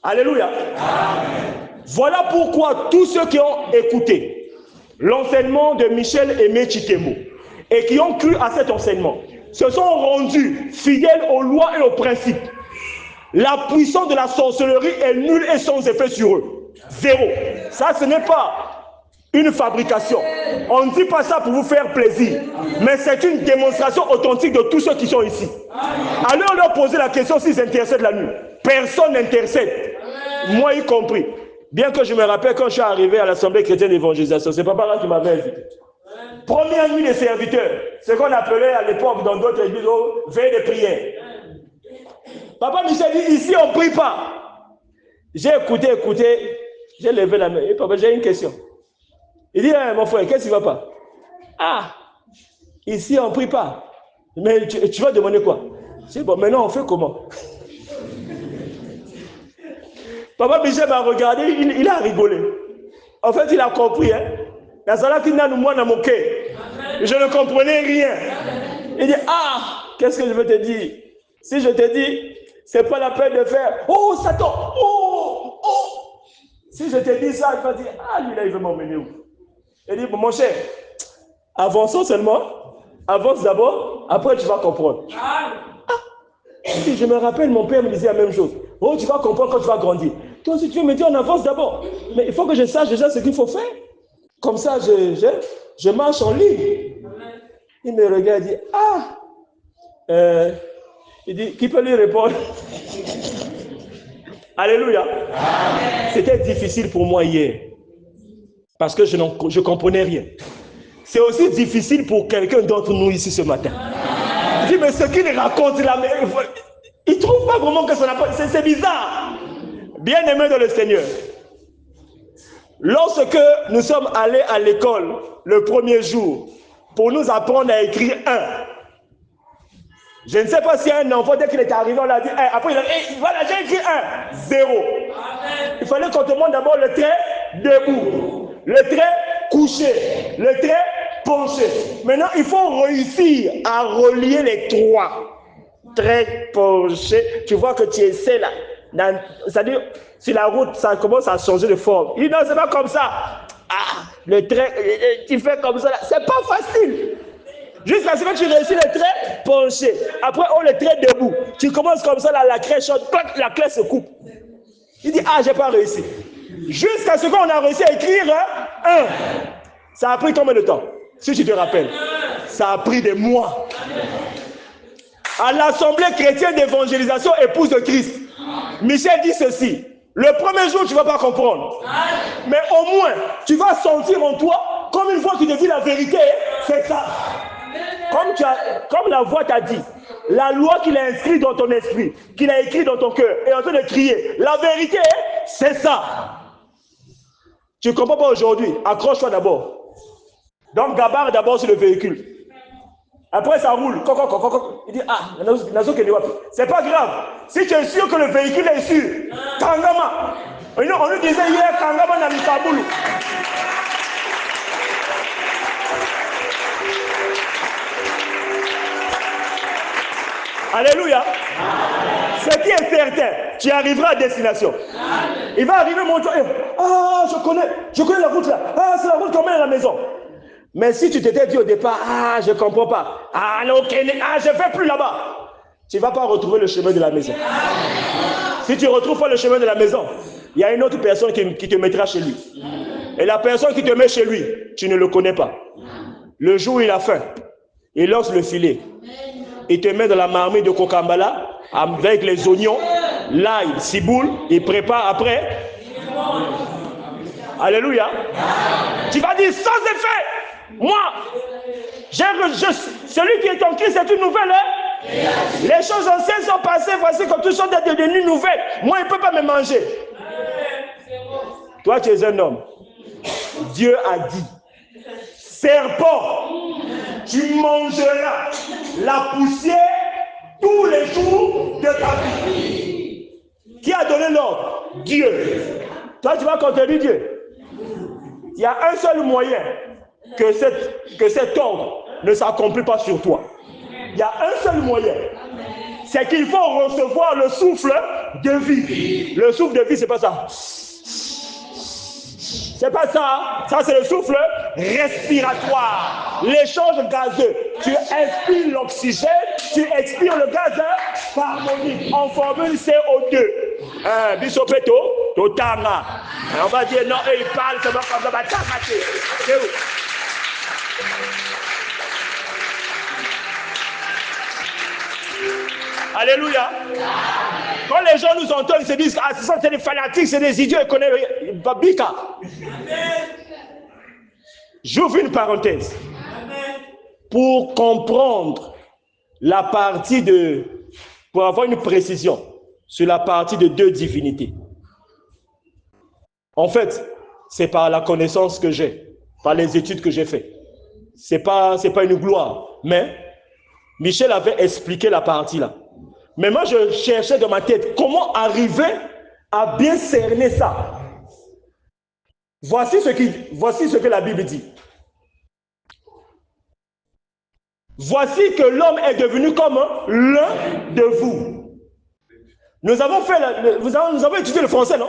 Alléluia. Amen. Voilà pourquoi tous ceux qui ont écouté l'enseignement de Michel Aimé Chikembo et qui ont cru à cet enseignement se sont rendus fidèles aux lois et aux principes. La puissance de la sorcellerie est nulle et sans effet sur eux. Zéro. Ça, ce n'est pas une fabrication. On ne dit pas ça pour vous faire plaisir, mais c'est une démonstration authentique de tous ceux qui sont ici. Alors leur poser la question s'ils intercèdent la nuit. Personne n'intercède, moi y compris. Bien que je me rappelle quand je suis arrivé à l'Assemblée chrétienne d'évangélisation, c'est Papa Raph qui m'avait invité. Première nuit des serviteurs, ce qu'on appelait à l'époque dans d'autres églises, veille de prière. Papa Michel dit, ici on ne prie pas. J'ai écouté, j'ai levé la main. Et papa, j'ai une question. Il dit, mon frère, qu'est-ce qui ne va pas? Ah, ici, on ne prie pas. Mais tu vas demander quoi? C'est bon, maintenant, on fait comment? Papa Michel m'a regardé, il a rigolé. En fait, il a compris. Hein? Je ne comprenais rien. Il dit, ah, qu'est-ce que je veux te dire? Si je te dis, c'est pas la peine de faire, oh, Satan, oh. Si je te dis ça, il va dire, ah, lui là, il veut m'emmener où? Il dit, bon, mon cher, avançons seulement, avance d'abord, après tu vas comprendre. Ah. Je me rappelle, mon père me disait la même chose. Oh, tu vas comprendre quand tu vas grandir. Toi aussi, tu veux me dire, on avance d'abord. Mais il faut que je sache déjà ce qu'il faut faire. Comme ça, je marche en ligne. Il me regarde et dit, ah, il dit, qui peut lui répondre? Alléluia. C'était difficile pour moi hier. Parce que je ne comprenais rien. C'est aussi difficile pour quelqu'un d'entre nous ici ce matin. Je dis, mais ce qu'il raconte là, il ne trouve pas vraiment que ça n'a pas... C'est bizarre. Bien-aimé dans le Seigneur. Lorsque nous sommes allés à l'école le premier jour pour nous apprendre à écrire 1, je ne sais pas si un enfant, dès qu'il est arrivé, on l'a dit 1. Après, il a dit, voilà, j'ai écrit 1, 0. Il fallait qu'on demande d'abord le trait debout, le trait couché, le trait penché. Maintenant, il faut réussir à relier les trois. Trait penché, tu vois que tu essaies là. C'est-à-dire, sur la route, ça commence à changer de forme. Il dit non, c'est pas comme ça. Ah, le trait, tu fais comme ça là. C'est pas facile. Jusqu'à ce que tu réussis le trait penché. Après, on le trait debout. Tu commences comme ça là, la clé chaude, la clé se coupe. Il dit, ah, j'ai pas réussi. Jusqu'à ce qu'on a réussi à écrire 1. Ça a pris combien de temps? Si tu te rappelles. Ça a pris des mois. À l'Assemblée chrétienne d'évangélisation épouse de Christ, Michel dit ceci, le premier jour tu ne vas pas comprendre, mais au moins tu vas sentir en toi, comme une fois qu'il te dit la vérité, c'est ça. Comme la voix t'a dit, la loi qu'il a inscrite dans ton esprit, qu'il a écrit dans ton cœur, est en train de crier, la vérité, c'est ça. Tu ne comprends pas aujourd'hui, accroche-toi d'abord. Donc gabarre d'abord sur le véhicule. Après, ça roule. Il dit, ah, c'est pas grave. Si tu es sûr que le véhicule est sûr, Kangama. On nous disait hier, Kangama n'a Kaboulou. Alléluia. Ce qui est certain, tu arriveras à destination. Amen. Il va arriver mon toit. Ah, je connais la route là. Ah, c'est la route qu'on mène à la maison. Mais si tu t'étais dit au départ, ah, je ne comprends pas, ah, non, je ne vais plus là-bas, tu ne vas pas retrouver le chemin de la maison. Si tu ne retrouves pas le chemin de la maison, il y a une autre personne qui te mettra chez lui. Et la personne qui te met chez lui, tu ne le connais pas. Le jour où il a faim, il lance le filet. Il te met dans la marmite de Kokambala avec les oignons, l'ail, ciboule, il prépare après. Alléluia. Tu vas dire, sans effet. Moi, celui qui est en Christ, c'est une nouvelle. Hein? Les choses anciennes sont passées, voici que tout sont devenues nouvelles. Moi, il ne peut pas me manger. Toi, tu es un homme. Dieu a dit, serpent, tu mangeras la poussière tous les jours de ta vie. Qui a donné l'ordre? Dieu. Toi, tu vas contredire Dieu. Il y a un seul moyen que cet ordre ne s'accomplit pas sur toi. Il y a un seul moyen. C'est qu'il faut recevoir le souffle de vie. Le souffle de vie, c'est pas ça. C'est pas ça. Ça, c'est le souffle respiratoire. L'échange gazeux. Tu inspires l'oxygène, tu expires le gaz carbonique en formule CO2. Bisopeto, Totanga. On va dire non, eux ils parlent, c'est pas comme ça. C'est où? Alléluia. Quand les gens nous entendent, ils se disent, ah, ce sont des fanatiques, c'est des idiots, ils connaissent Babika. J'ouvre une parenthèse. Pour comprendre la partie pour avoir une précision sur la partie de deux divinités. En fait, c'est par la connaissance que j'ai, par les études que j'ai faites. C'est pas une gloire. Mais Michel avait expliqué la partie là. Mais moi, je cherchais dans ma tête comment arriver à bien cerner ça. Voici ce que la Bible dit. Voici que l'homme est devenu comme l'un de vous. Nous avons étudié le français, non?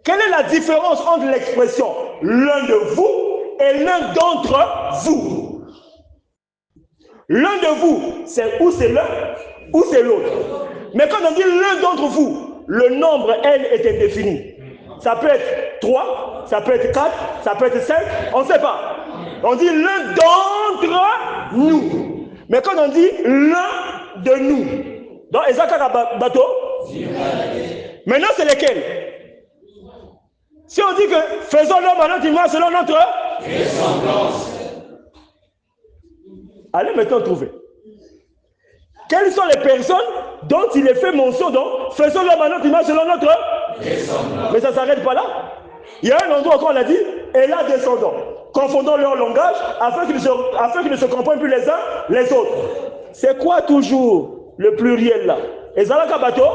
Quelle est la différence entre l'expression l'un de vous et l'un d'entre vous? L'un de vous, c'est ou c'est l'un ou c'est l'autre. Mais quand on dit l'un d'entre vous, le nombre, elle, est indéfini. Ça peut être 3, ça peut être 4, ça peut être 5, on ne sait pas. On dit l'un d'entre nous. Mais quand on dit l'un de nous, donc, Ezaka bateau, maintenant c'est lesquels? Si on dit que faisons l'homme à notre image selon notre ressemblance. Allez maintenant trouver. Quelles sont les personnes dont il est fait mention, donc faisons l'homme à notre image selon notre ressemblance. Mais ça ne s'arrête pas là. Il y a un endroit où on a dit, et là descendons. Confondons leur langage afin qu'ils ne se comprennent plus les uns les autres. C'est quoi toujours le pluriel là? Ezalaka bateau?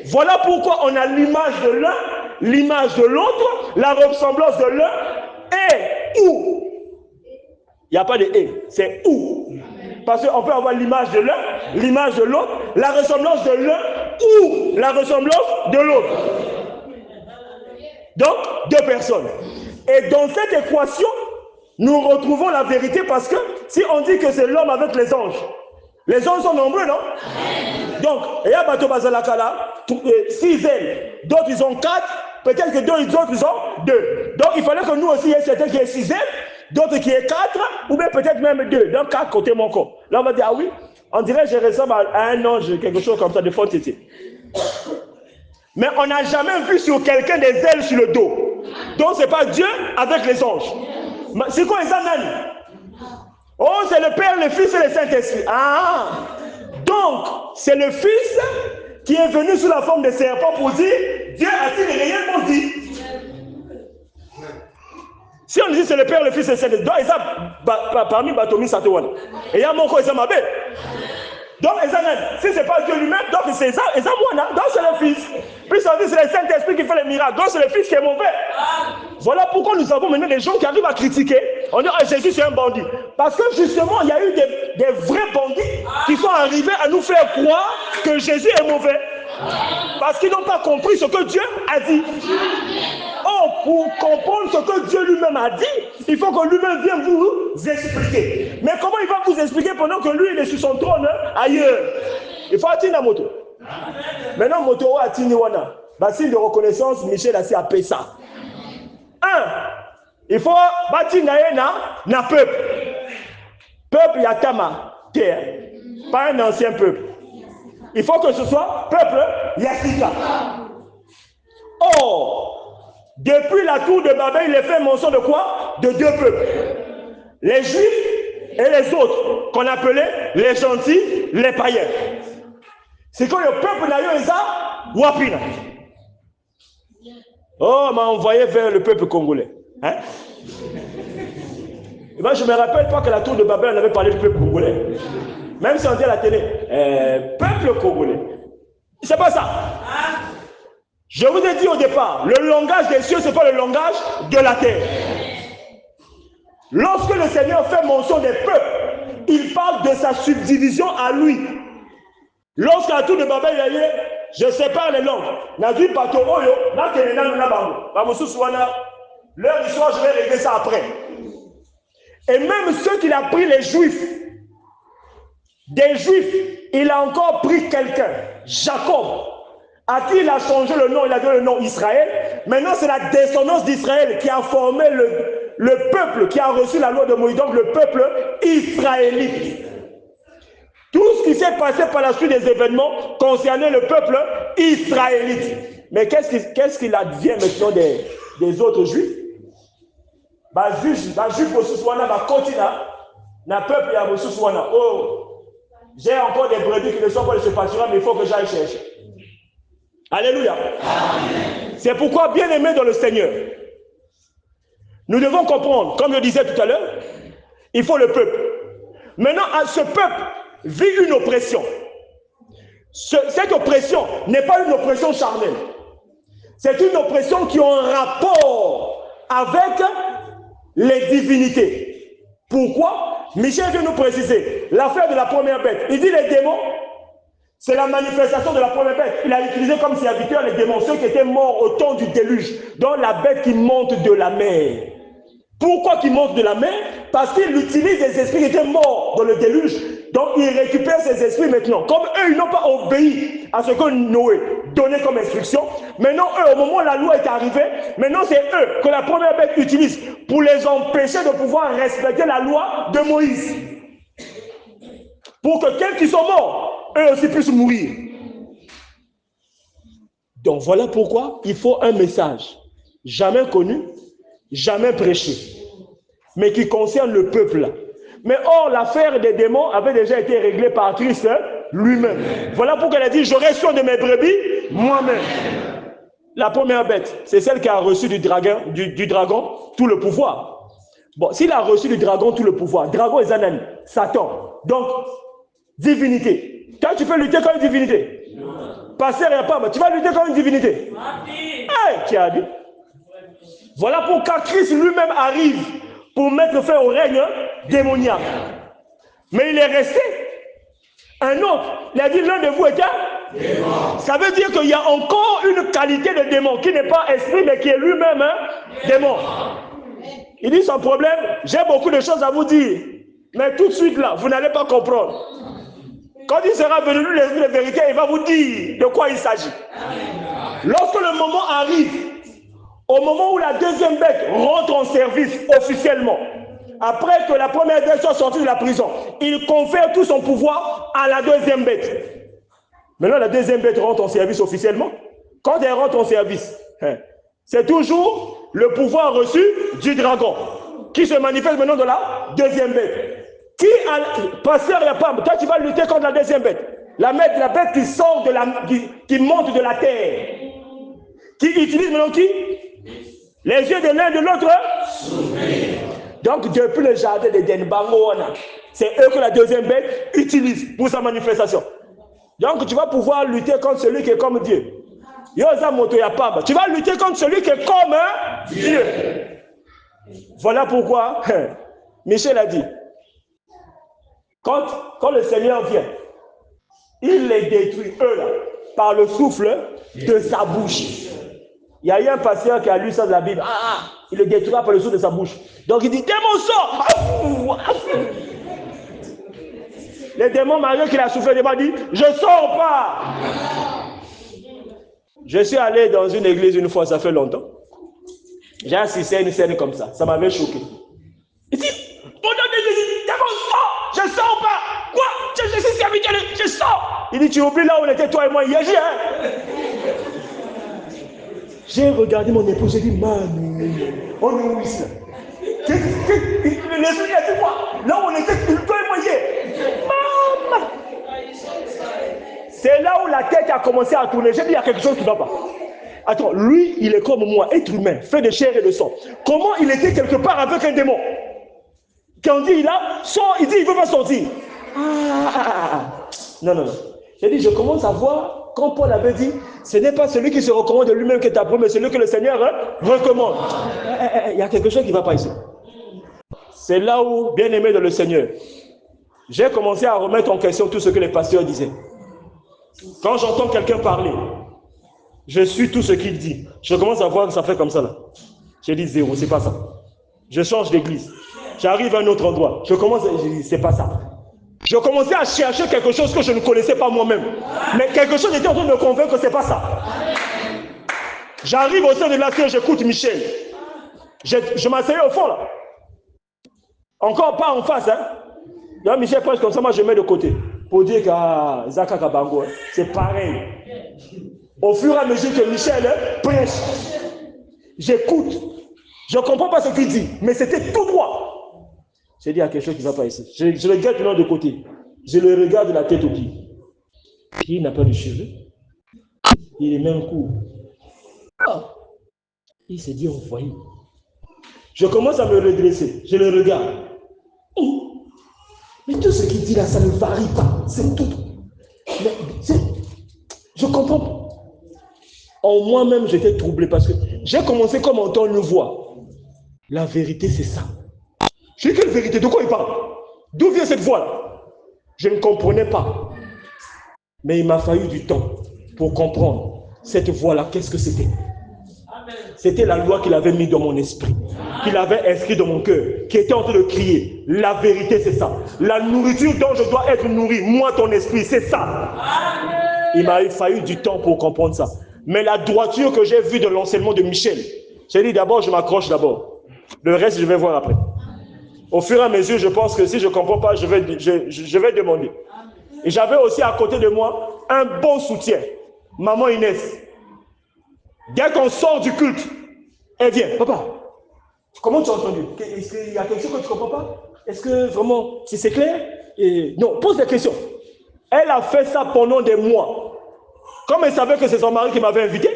Voilà pourquoi on a l'image de l'un, l'image de l'autre, la ressemblance de l'un et ou. Il n'y a pas de et, c'est ou. Parce qu'on peut avoir l'image de l'un, l'image de l'autre, la ressemblance de l'un ou la ressemblance de l'autre. Donc, deux personnes. Et dans cette équation, nous retrouvons la vérité parce que si on dit que c'est l'homme avec les anges sont nombreux, non? Donc, il y a Bato Bazalakala, 6 ailes, d'autres ils ont 4, peut-être que d'autres ils ont 2. Donc, il fallait que nous aussi, il y ait certains qui aient 6 ailes, d'autres qui aient 4, ou bien peut-être même 2. Donc, 4 côté mon corps. Là, on va dire, ah oui, on dirait que je ressemble à un ange, quelque chose comme ça, de fond tété. Mais on n'a jamais vu sur quelqu'un des ailes sur le dos. Donc, ce n'est pas Dieu avec les anges. C'est quoi les ânes? Oh, c'est le Père, le Fils et le Saint-Esprit. Ah! Donc, c'est le Fils qui est venu sous la forme de serpent pour dire Dieu a-t-il réellement dit? Si on dit c'est le Père, le Fils et le Saint-Esprit, donc, parmi Batomi Satowana. Et il y a mon corps, il m'a donc, si ce n'est pas Dieu lui-même, donc c'est ça, et ça, moi, donc c'est le Fils. Puis on dit c'est le Saint-Esprit qui fait les miracles, donc c'est le Fils qui est mauvais. Voilà pourquoi nous avons maintenant des gens qui arrivent à critiquer. On dit, ah, Jésus c'est un bandit. Parce que justement, il y a eu des vrais bandits qui sont arrivés à nous faire croire que Jésus est mauvais. Parce qu'ils n'ont pas compris ce que Dieu a dit. Oh, pour comprendre ce que Dieu lui-même a dit, il faut que lui-même vienne vous expliquer. Mais comment il va vous expliquer pendant que lui, il est sur son trône ailleurs? Il faut atteindre la moto. Maintenant, moto a atteint Wana. Signe de reconnaissance, Michel a appelé ça. 1. Il faut bâtir na peuple. Peuple Yatama, terre. Pas un ancien peuple. Il faut que ce soit peuple Yassika. Or, depuis la tour de Babel, il est fait mention de quoi? De 2 peuples. Les Juifs et les autres, qu'on appelait les gentils, les païens. C'est quand le peuple n'a eu ça, Wapina. Oh, m'a envoyé vers le peuple congolais. Hein? Et ben, je ne me rappelle pas que la tour de Babel avait parlé du peuple congolais. Même si on dit à la télé, peuple congolais. C'est pas ça. Je vous ai dit au départ, le langage des cieux, ce n'est pas le langage de la terre. Lorsque le Seigneur fait mention des peuples, il parle de sa subdivision à lui. Lorsqu'à la tour de Babel, il a dit, je sépare les langues. Leur histoire, je vais régler ça après. Et même ceux qu'il a pris, les Juifs, des Juifs, il a encore pris quelqu'un, Jacob, à qui il a changé le nom, il a donné le nom Israël. Maintenant, c'est la descendance d'Israël qui a formé le peuple qui a reçu la loi de Moïse, donc le peuple israélite. Tout ce qui s'est passé par la suite des événements concernait le peuple israélite. Mais qu'est-ce qu'il advient maintenant des autres juifs? Juif aussi, na peuple ya ressources. Oh, j'ai encore des brebis qui ne sont pas de ce pâturage, mais il faut que j'aille chercher. Alléluia. Amen. C'est pourquoi, bien aimé dans le Seigneur, nous devons comprendre, comme je disais tout à l'heure, il faut le peuple. Maintenant, ce peuple vit une oppression. Cette oppression n'est pas une oppression charnelle. C'est une oppression qui a un rapport avec les divinités. Pourquoi? Michel vient nous préciser l'affaire de la première bête. Il dit les démons, c'est la manifestation de la première bête. Il a utilisé comme serviteurs les démons, ceux qui étaient morts au temps du déluge, dont la bête qui monte de la mer. Pourquoi qu'il monte de la mer? Parce qu'il utilise des esprits qui étaient morts dans le déluge. Donc il récupère ces esprits maintenant. Comme eux, ils n'ont pas obéi à ce que Noé donnait comme instruction. Maintenant, eux, au moment où la loi est arrivée, maintenant c'est eux que la première bête utilise pour les empêcher de pouvoir respecter la loi de Moïse. Pour que quelqu'un qui sont morts, eux aussi puissent mourir. Donc voilà pourquoi il faut un message jamais connu, jamais prêché, mais qui concerne le peuple. Mais or, l'affaire des démons avait déjà été réglée par Christ lui-même. Voilà pourquoi il a dit, j'aurai soin de mes brebis moi-même. La première bête, c'est celle qui a reçu du dragon tout le pouvoir. Bon, s'il a reçu du dragon tout le pouvoir, dragon est Zanani, Satan, donc divinité. Quand tu peux lutter contre une divinité, pasteur et pas, tu vas lutter contre une divinité. Hey, qui a dit? Voilà pourquoi Christ lui-même arrive pour mettre fin au règne démoniaque. Mais il est resté un autre. Il a dit l'un de vous est un démon. Ça veut dire qu'il y a encore une qualité de démon qui n'est pas esprit mais qui est lui-même un démon. Il dit son problème, j'ai beaucoup de choses à vous dire. Mais tout de suite là, vous n'allez pas comprendre. Quand il sera venu l'esprit de vérité, il va vous dire de quoi il s'agit. Lorsque le moment arrive, au moment où la deuxième bête rentre en service officiellement, après que la première bête soit sortie de la prison, il confère tout son pouvoir à la deuxième bête. Maintenant, la deuxième bête rentre en service officiellement. Quand elle rentre en service, c'est toujours le pouvoir reçu du dragon qui se manifeste maintenant dans la deuxième bête. Pasteur Yapam, toi tu vas lutter contre la deuxième bête. La bête qui sort qui monte de la terre. Qui utilise maintenant qui? Les yeux de l'un de l'autre. Donc depuis le jardin de Denbango, c'est eux que la deuxième bête utilise pour sa manifestation. Donc tu vas pouvoir lutter contre celui qui est comme Dieu. Tu vas lutter contre celui qui est comme Dieu. Voilà pourquoi Michel a dit, quand le Seigneur vient, il les détruit, eux là, par le souffle de sa bouche. Il y a eu un pasteur qui a lu ça de la Bible. Il le détruira par le souffle de sa bouche. Donc il dit, démon sort. Les démons mariés qu'il a soufflé, il dit, je ne sors pas. Je suis allé dans une église une fois, ça fait longtemps. J'ai assisté à une scène comme ça. Ça m'avait choqué. Il dit, au nom de Jésus, démon sort. Je ne sors pas. Quoi? Je suis serviteur, je sors. Il dit, tu oublies là où on était toi et moi hier. J'ai regardé mon épouse, j'ai dit, man, on est où ici? L'esprit a dit quoi? Là où on était, toi et moi hier. Maman! C'est là où la tête a commencé à tourner. J'ai dit, il y a quelque chose qui ne va pas. Attends, lui, il est comme moi, être humain, fait de chair et de sang. Comment il était quelque part avec un démon? Quand on dit, il sort, il dit, il ne veut pas sortir. Non. J'ai dit, je commence à voir, quand Paul avait dit, ce n'est pas celui qui se recommande de lui-même qui t'apprend, mais celui que le Seigneur recommande. Il y a quelque chose qui ne va pas ici. C'est là où, bien aimé dans le Seigneur, j'ai commencé à remettre en question tout ce que les pasteurs disaient. Quand j'entends quelqu'un parler, je suis tout ce qu'il dit. Je commence à voir que ça fait comme ça là. J'ai dit zéro, c'est pas ça. Je change d'église. J'arrive à un autre endroit. Je dis, c'est pas ça. Je commençais à chercher quelque chose que je ne connaissais pas moi-même. Mais quelque chose était en train de me convaincre que c'est pas ça. J'arrive au sein de la scène, j'écoute Michel. Je m'asseyais au fond là. Encore pas en face, hein. Là, Michel prêche comme ça, moi je mets de côté. Pour dire que Zaka Kabango, c'est pareil. Au fur et à mesure que Michel prêche, j'écoute. Je ne comprends pas ce qu'il dit, mais c'était tout droit. J'ai dit, il y a quelque chose qui ne va pas ici. Je regarde l'autre de côté. Je le regarde de la tête aux pieds. Qui n'a pas de cheveux? Il est même court. Il s'est dit, envoyé. Je commence à me redresser. Je le regarde. Mais tout ce qu'il dit là, ça ne varie pas. C'est tout. Mais, je comprends pas. En moi-même, j'étais troublé parce que j'ai commencé comme entendre une voix. La vérité, c'est ça. Je dis, quelle vérité? De quoi il parle? D'où vient cette voix-là? Je ne comprenais pas. Mais il m'a fallu du temps pour comprendre cette voix-là. Qu'est-ce que c'était? C'était la loi qu'il avait mis dans mon esprit, qu'il avait inscrit dans mon cœur, qui était en train de crier. La vérité, c'est ça. La nourriture dont je dois être nourri, moi, ton esprit, c'est ça. Il m'a fallu du temps pour comprendre ça. Mais la droiture que j'ai vue de l'enseignement de Michel, j'ai dit d'abord, je m'accroche d'abord. Le reste, je vais voir après. Au fur et à mesure, je pense que si je ne comprends pas, je vais demander. Et j'avais aussi à côté de moi un bon soutien. Maman Inès. Dès qu'on sort du culte, elle vient. Papa, comment tu as entendu? Est-ce qu'il y a quelque chose que tu ne comprends pas? Est-ce que vraiment, si c'est clair? Non, pose des questions. Elle a fait ça pendant des mois. Comme elle savait que c'est son mari qui m'avait invité,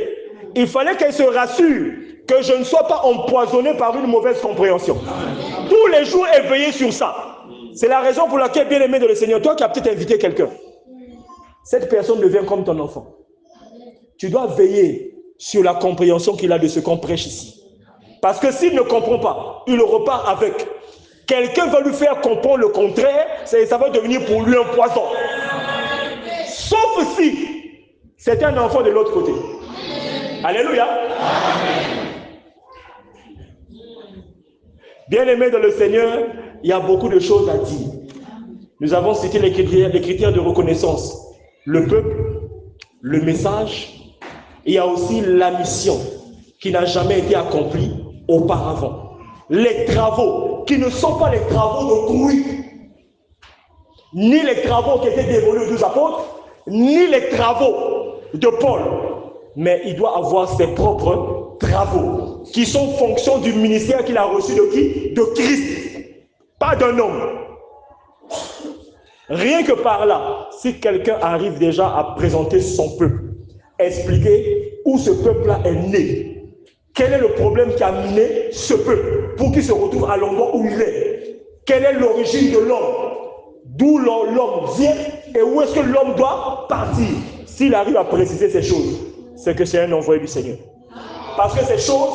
il fallait qu'elle se rassure que je ne sois pas empoisonné par une mauvaise compréhension. Tous les jours, elle veillait sur ça. C'est la raison pour laquelle, bien aimé de le Seigneur, toi qui as peut-être invité quelqu'un, cette personne devient comme ton enfant. Tu dois veiller sur la compréhension qu'il a de ce qu'on prêche ici. Parce que s'il ne comprend pas, il repart avec. Quelqu'un va lui faire comprendre le contraire, ça va devenir pour lui un poison. Sauf si c'est un enfant de l'autre côté. Alléluia. Bien-aimé dans le Seigneur, il y a beaucoup de choses à dire. Nous avons cité les critères de reconnaissance. Le peuple, le message, il y a aussi la mission qui n'a jamais été accomplie auparavant. Les travaux qui ne sont pas les travaux d'autrui, ni les travaux qui étaient dévolus aux 12 apôtres, ni les travaux de Paul. Mais il doit avoir ses propres travaux qui sont fonction du ministère qu'il a reçu de qui? De Christ, pas d'un homme. Rien que par là, si quelqu'un arrive déjà à présenter son peuple, expliquer où ce peuple-là est né, quel est le problème qui a mené ce peuple pour qu'il se retrouve à l'endroit où il est, quelle est l'origine de l'homme, d'où l'homme vient et où est-ce que l'homme doit partir. S'il arrive à préciser ces choses, c'est que c'est un envoyé du Seigneur. Parce que ces choses,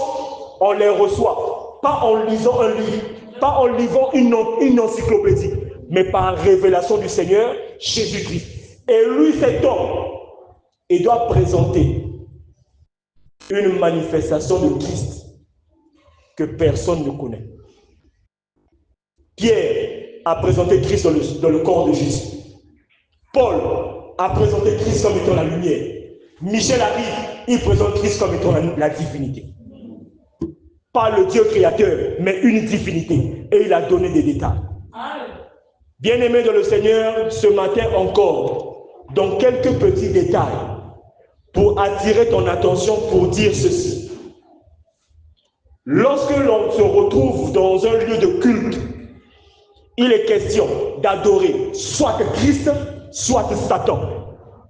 on les reçoit, pas en lisant un livre, pas en lisant une encyclopédie, mais par révélation du Seigneur, Jésus-Christ. Et lui, cet homme, il doit présenter une manifestation de Christ que personne ne connaît. Pierre a présenté Christ dans le corps de Jésus. Paul a présenté Christ comme étant la lumière. Michel arrive, il présente Christ comme étant la divinité. Pas le Dieu créateur, mais une divinité. Et il a donné des détails. Bien-aimé dans le Seigneur, ce matin encore, dans quelques petits détails, pour attirer ton attention, pour dire ceci. Lorsque l'on se retrouve dans un lieu de culte, il est question d'adorer soit Christ, soit Satan.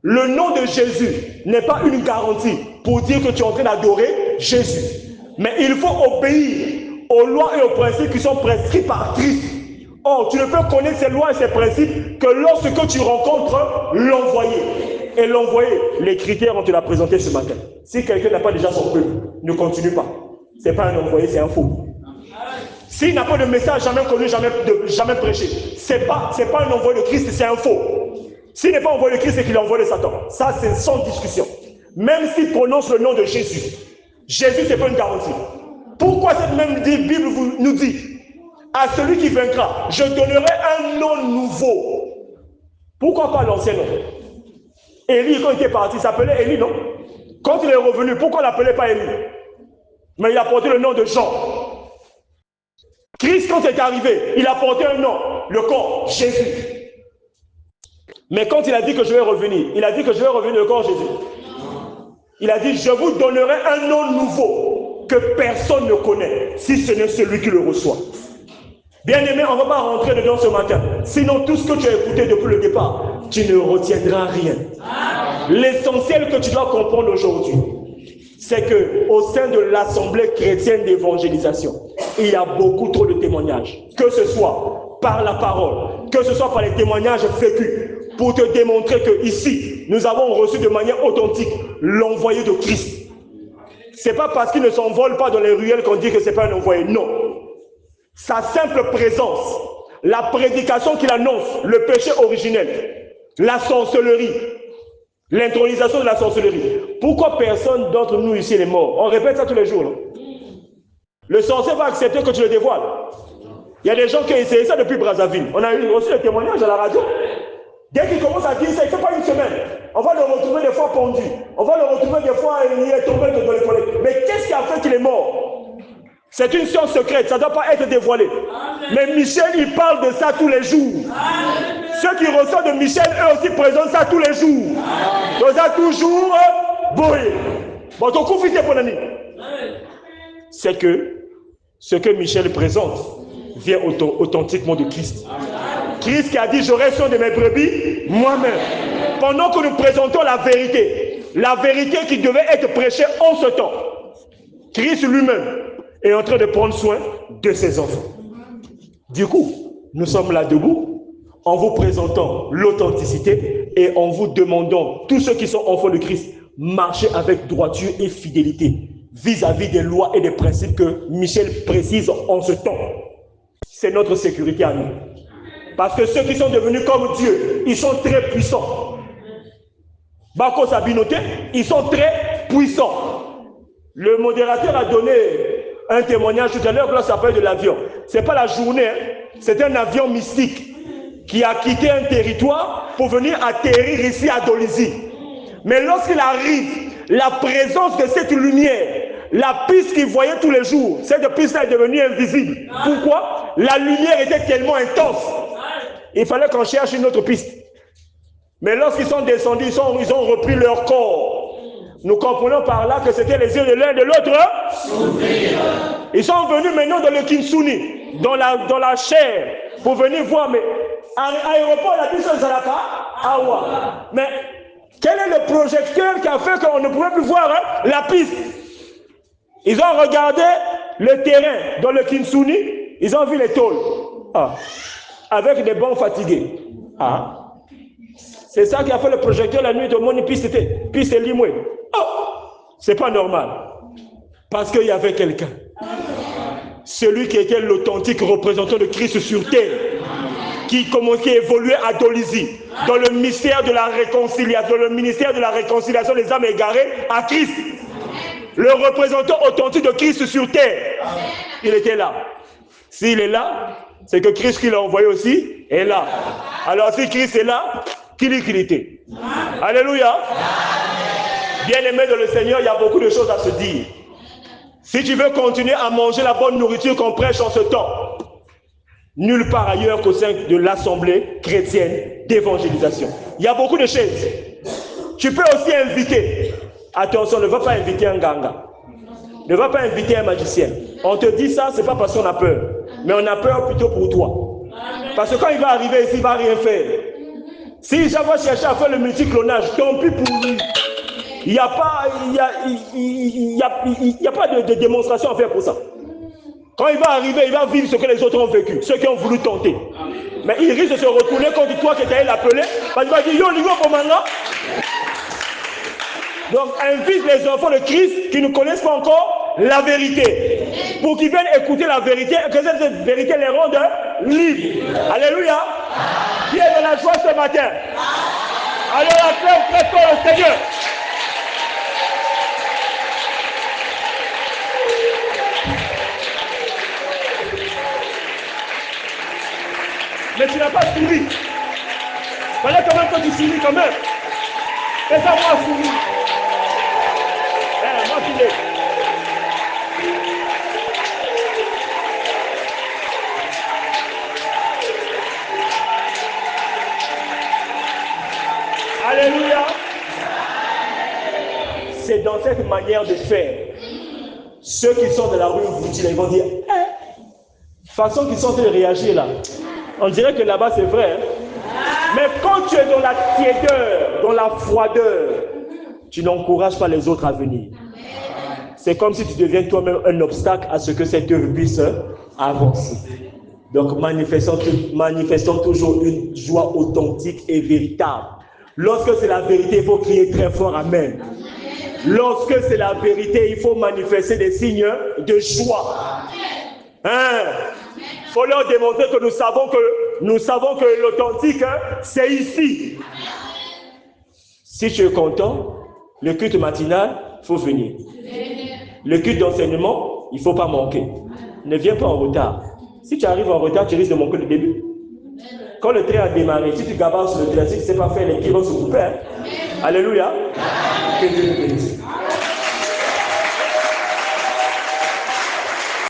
Le nom de Jésus n'est pas une garantie pour dire que tu es en train d'adorer Jésus. Mais il faut obéir aux lois et aux principes qui sont prescrits par Christ. Or, tu ne peux connaître ces lois et ces principes que lorsque tu rencontres l'envoyé. Et l'envoyé, les critères, on te l'a présenté ce matin. Si quelqu'un n'a pas déjà son peuple, ne continue pas. Ce n'est pas un envoyé, c'est un faux. S'il n'a pas de message, jamais connu, jamais prêché, ce n'est pas un envoyé de Christ, c'est un faux. S'il n'est pas envoyé de Christ, c'est qu'il est envoyé de Satan. Ça, c'est sans discussion. Même s'il prononce le nom de Jésus, Jésus, ce n'est pas une garantie. Pourquoi cette même Bible nous dit à celui qui vaincra, je donnerai un nom nouveau. Pourquoi pas l'ancien nom? Élie, quand il était parti, il s'appelait Élie, non? Quand il est revenu, pourquoi il l'appelait pas Élie? Mais il a porté le nom de Jean. Christ, quand il est arrivé, il a porté un nom, le corps, Jésus. Mais quand il a dit que je vais revenir, il a dit que je vais revenir le corps Jésus. Il a dit, je vous donnerai un nom nouveau que personne ne connaît, si ce n'est celui qui le reçoit. Bien-aimé, on ne va pas rentrer dedans ce matin. Sinon, tout ce que tu as écouté depuis le départ, tu ne retiendras rien. L'essentiel que tu dois comprendre aujourd'hui, c'est qu'au sein de l'Assemblée chrétienne d'évangélisation, il y a beaucoup trop de témoignages, que ce soit par la parole, que ce soit par les témoignages vécus, pour te démontrer que ici, nous avons reçu de manière authentique l'envoyé de Christ. Ce n'est pas parce qu'il ne s'envole pas dans les ruelles qu'on dit que ce n'est pas un envoyé. Non. Sa simple présence, la prédication qu'il annonce, le péché originel, la sorcellerie, l'intronisation de la sorcellerie. Pourquoi personne d'entre nous ici est mort? On répète ça tous les jours. Non? Le sorcier va accepter que tu le dévoiles. Il y a des gens qui ont essayé ça depuis Brazzaville. On a reçu des témoignages à la radio. Dès qu'il commence à dire ça, il ne fait pas une semaine. On va le retrouver des fois pendu. On va le retrouver des fois, il est tombé dans les toilettes. Mais qu'est-ce qui a fait qu'il est mort? C'est une science secrète, ça ne doit pas être dévoilé. Amen. Mais Michel, il parle de ça tous les jours. Amen. Ceux qui reçoivent de Michel, eux aussi présentent ça tous les jours. Donc ça toujours boy. Bon, ton coup vite pour l'année. C'est que ce que Michel présente vient authentiquement de Christ. Christ qui a dit, j'aurai soin de mes brebis moi-même. Pendant que nous présentons la vérité qui devait être prêchée en ce temps, Christ lui-même est en train de prendre soin de ses enfants. Du coup, nous sommes là debout en vous présentant l'authenticité et en vous demandant, tous ceux qui sont enfants de Christ, marchez avec droiture et fidélité vis-à-vis des lois et des principes que Michel précise en ce temps. C'est notre sécurité à nous. Parce que ceux qui sont devenus comme Dieu, ils sont très puissants. Bako Sabinoté, ils sont très puissants. Le modérateur a donné un témoignage tout à l'heure, là ça s'appelle de l'avion. Ce n'est pas la journée, hein. C'est un avion mystique qui a quitté un territoire pour venir atterrir ici à Dolisie. Mais lorsqu'il arrive, la présence de cette lumière, la piste qu'il voyait tous les jours, cette piste-là est devenue invisible. Pourquoi? La lumière était tellement intense. Il fallait qu'on cherche une autre piste. Mais lorsqu'ils sont descendus, ils ont repris leur corps. Nous comprenons par là que c'était les yeux de l'un et de l'autre. Ils sont venus maintenant dans le Kinsuni, dans la chair, pour venir voir. Mais à l'aéroport, la piste ne sera pas Awa. Mais quel est le projecteur qui a fait qu'on ne pouvait plus voir la piste? Ils ont regardé le terrain dans le Kinsuni, ils ont vu les tôles. Avec des bons fatigués. C'est ça qui a fait le projecteur la nuit de mon piste Limoué. C'est pas normal. Parce qu'il y avait quelqu'un. Celui qui était l'authentique représentant de Christ sur terre. Qui commençait à évoluer à Dolisie. Dans le mystère de la réconciliation. Dans le ministère de la réconciliation des âmes égarées à Christ. Le représentant authentique de Christ sur terre. Il était là. S'il est là, c'est que Christ qui l'a envoyé aussi est là. Alors si Christ est là, qu'il était. Alléluia. Bien-aimé de le Seigneur, il y a beaucoup de choses à se dire. Si tu veux continuer à manger la bonne nourriture qu'on prêche en ce temps, nulle part ailleurs qu'au sein de l'Assemblée chrétienne d'évangélisation. Il y a beaucoup de choses. Tu peux aussi inviter. Attention, ne va pas inviter un ganga. Ne va pas inviter un magicien. On te dit ça, ce n'est pas parce qu'on a peur. Mais on a peur plutôt pour toi. Parce que quand il va arriver ici, il ne va rien faire. Si Jean va chercher à faire le multiclonage, tant pis pour lui. Il n'y a pas de démonstration à faire pour ça. Quand il va arriver, il va vivre ce que les autres ont vécu, ceux qui ont voulu tenter. Mais il risque de se retourner contre toi qui t'allais l'appeler, parce qu'il va dire yo, niveau pour maintenant. Donc, invite les enfants de Christ qui ne connaissent pas encore la vérité, pour qu'ils viennent écouter la vérité et que cette vérité les rende libres. Alléluia. Qui est dans la joie ce matin? Alors, acclame très fort le Seigneur. Mais tu n'as pas suivi. Il fallait quand même que tu suivis quand même. Fais-moi suivre. Moi tu l'es. Alléluia. C'est dans cette manière de faire. Ceux qui sont de la rue vous disent, ils vont dire, façon qu'ils sont en train de réagir là. On dirait que là-bas c'est vrai. Mais quand tu es dans la tiédeur, dans la froideur, tu n'encourages pas les autres à venir. c'est comme si tu deviens toi-même un obstacle à ce que cette œuvre puisse avancer. Donc, manifestons toujours une joie authentique et véritable. Lorsque c'est la vérité, il faut crier très fort Amen. Lorsque c'est la vérité, il faut manifester des signes de joie. Il faut leur démontrer que nous savons que l'authentique, c'est ici. Si tu es content, le culte matinal, il faut venir. Le culte d'enseignement, il ne faut pas manquer. Ne viens pas en retard. Si tu arrives en retard, tu risques de manquer le début. Quand le train a démarré, si tu gabares sur le train, si tu ne sais pas faire, les pieds vont se couper. Alléluia. Que Dieu nous bénisse.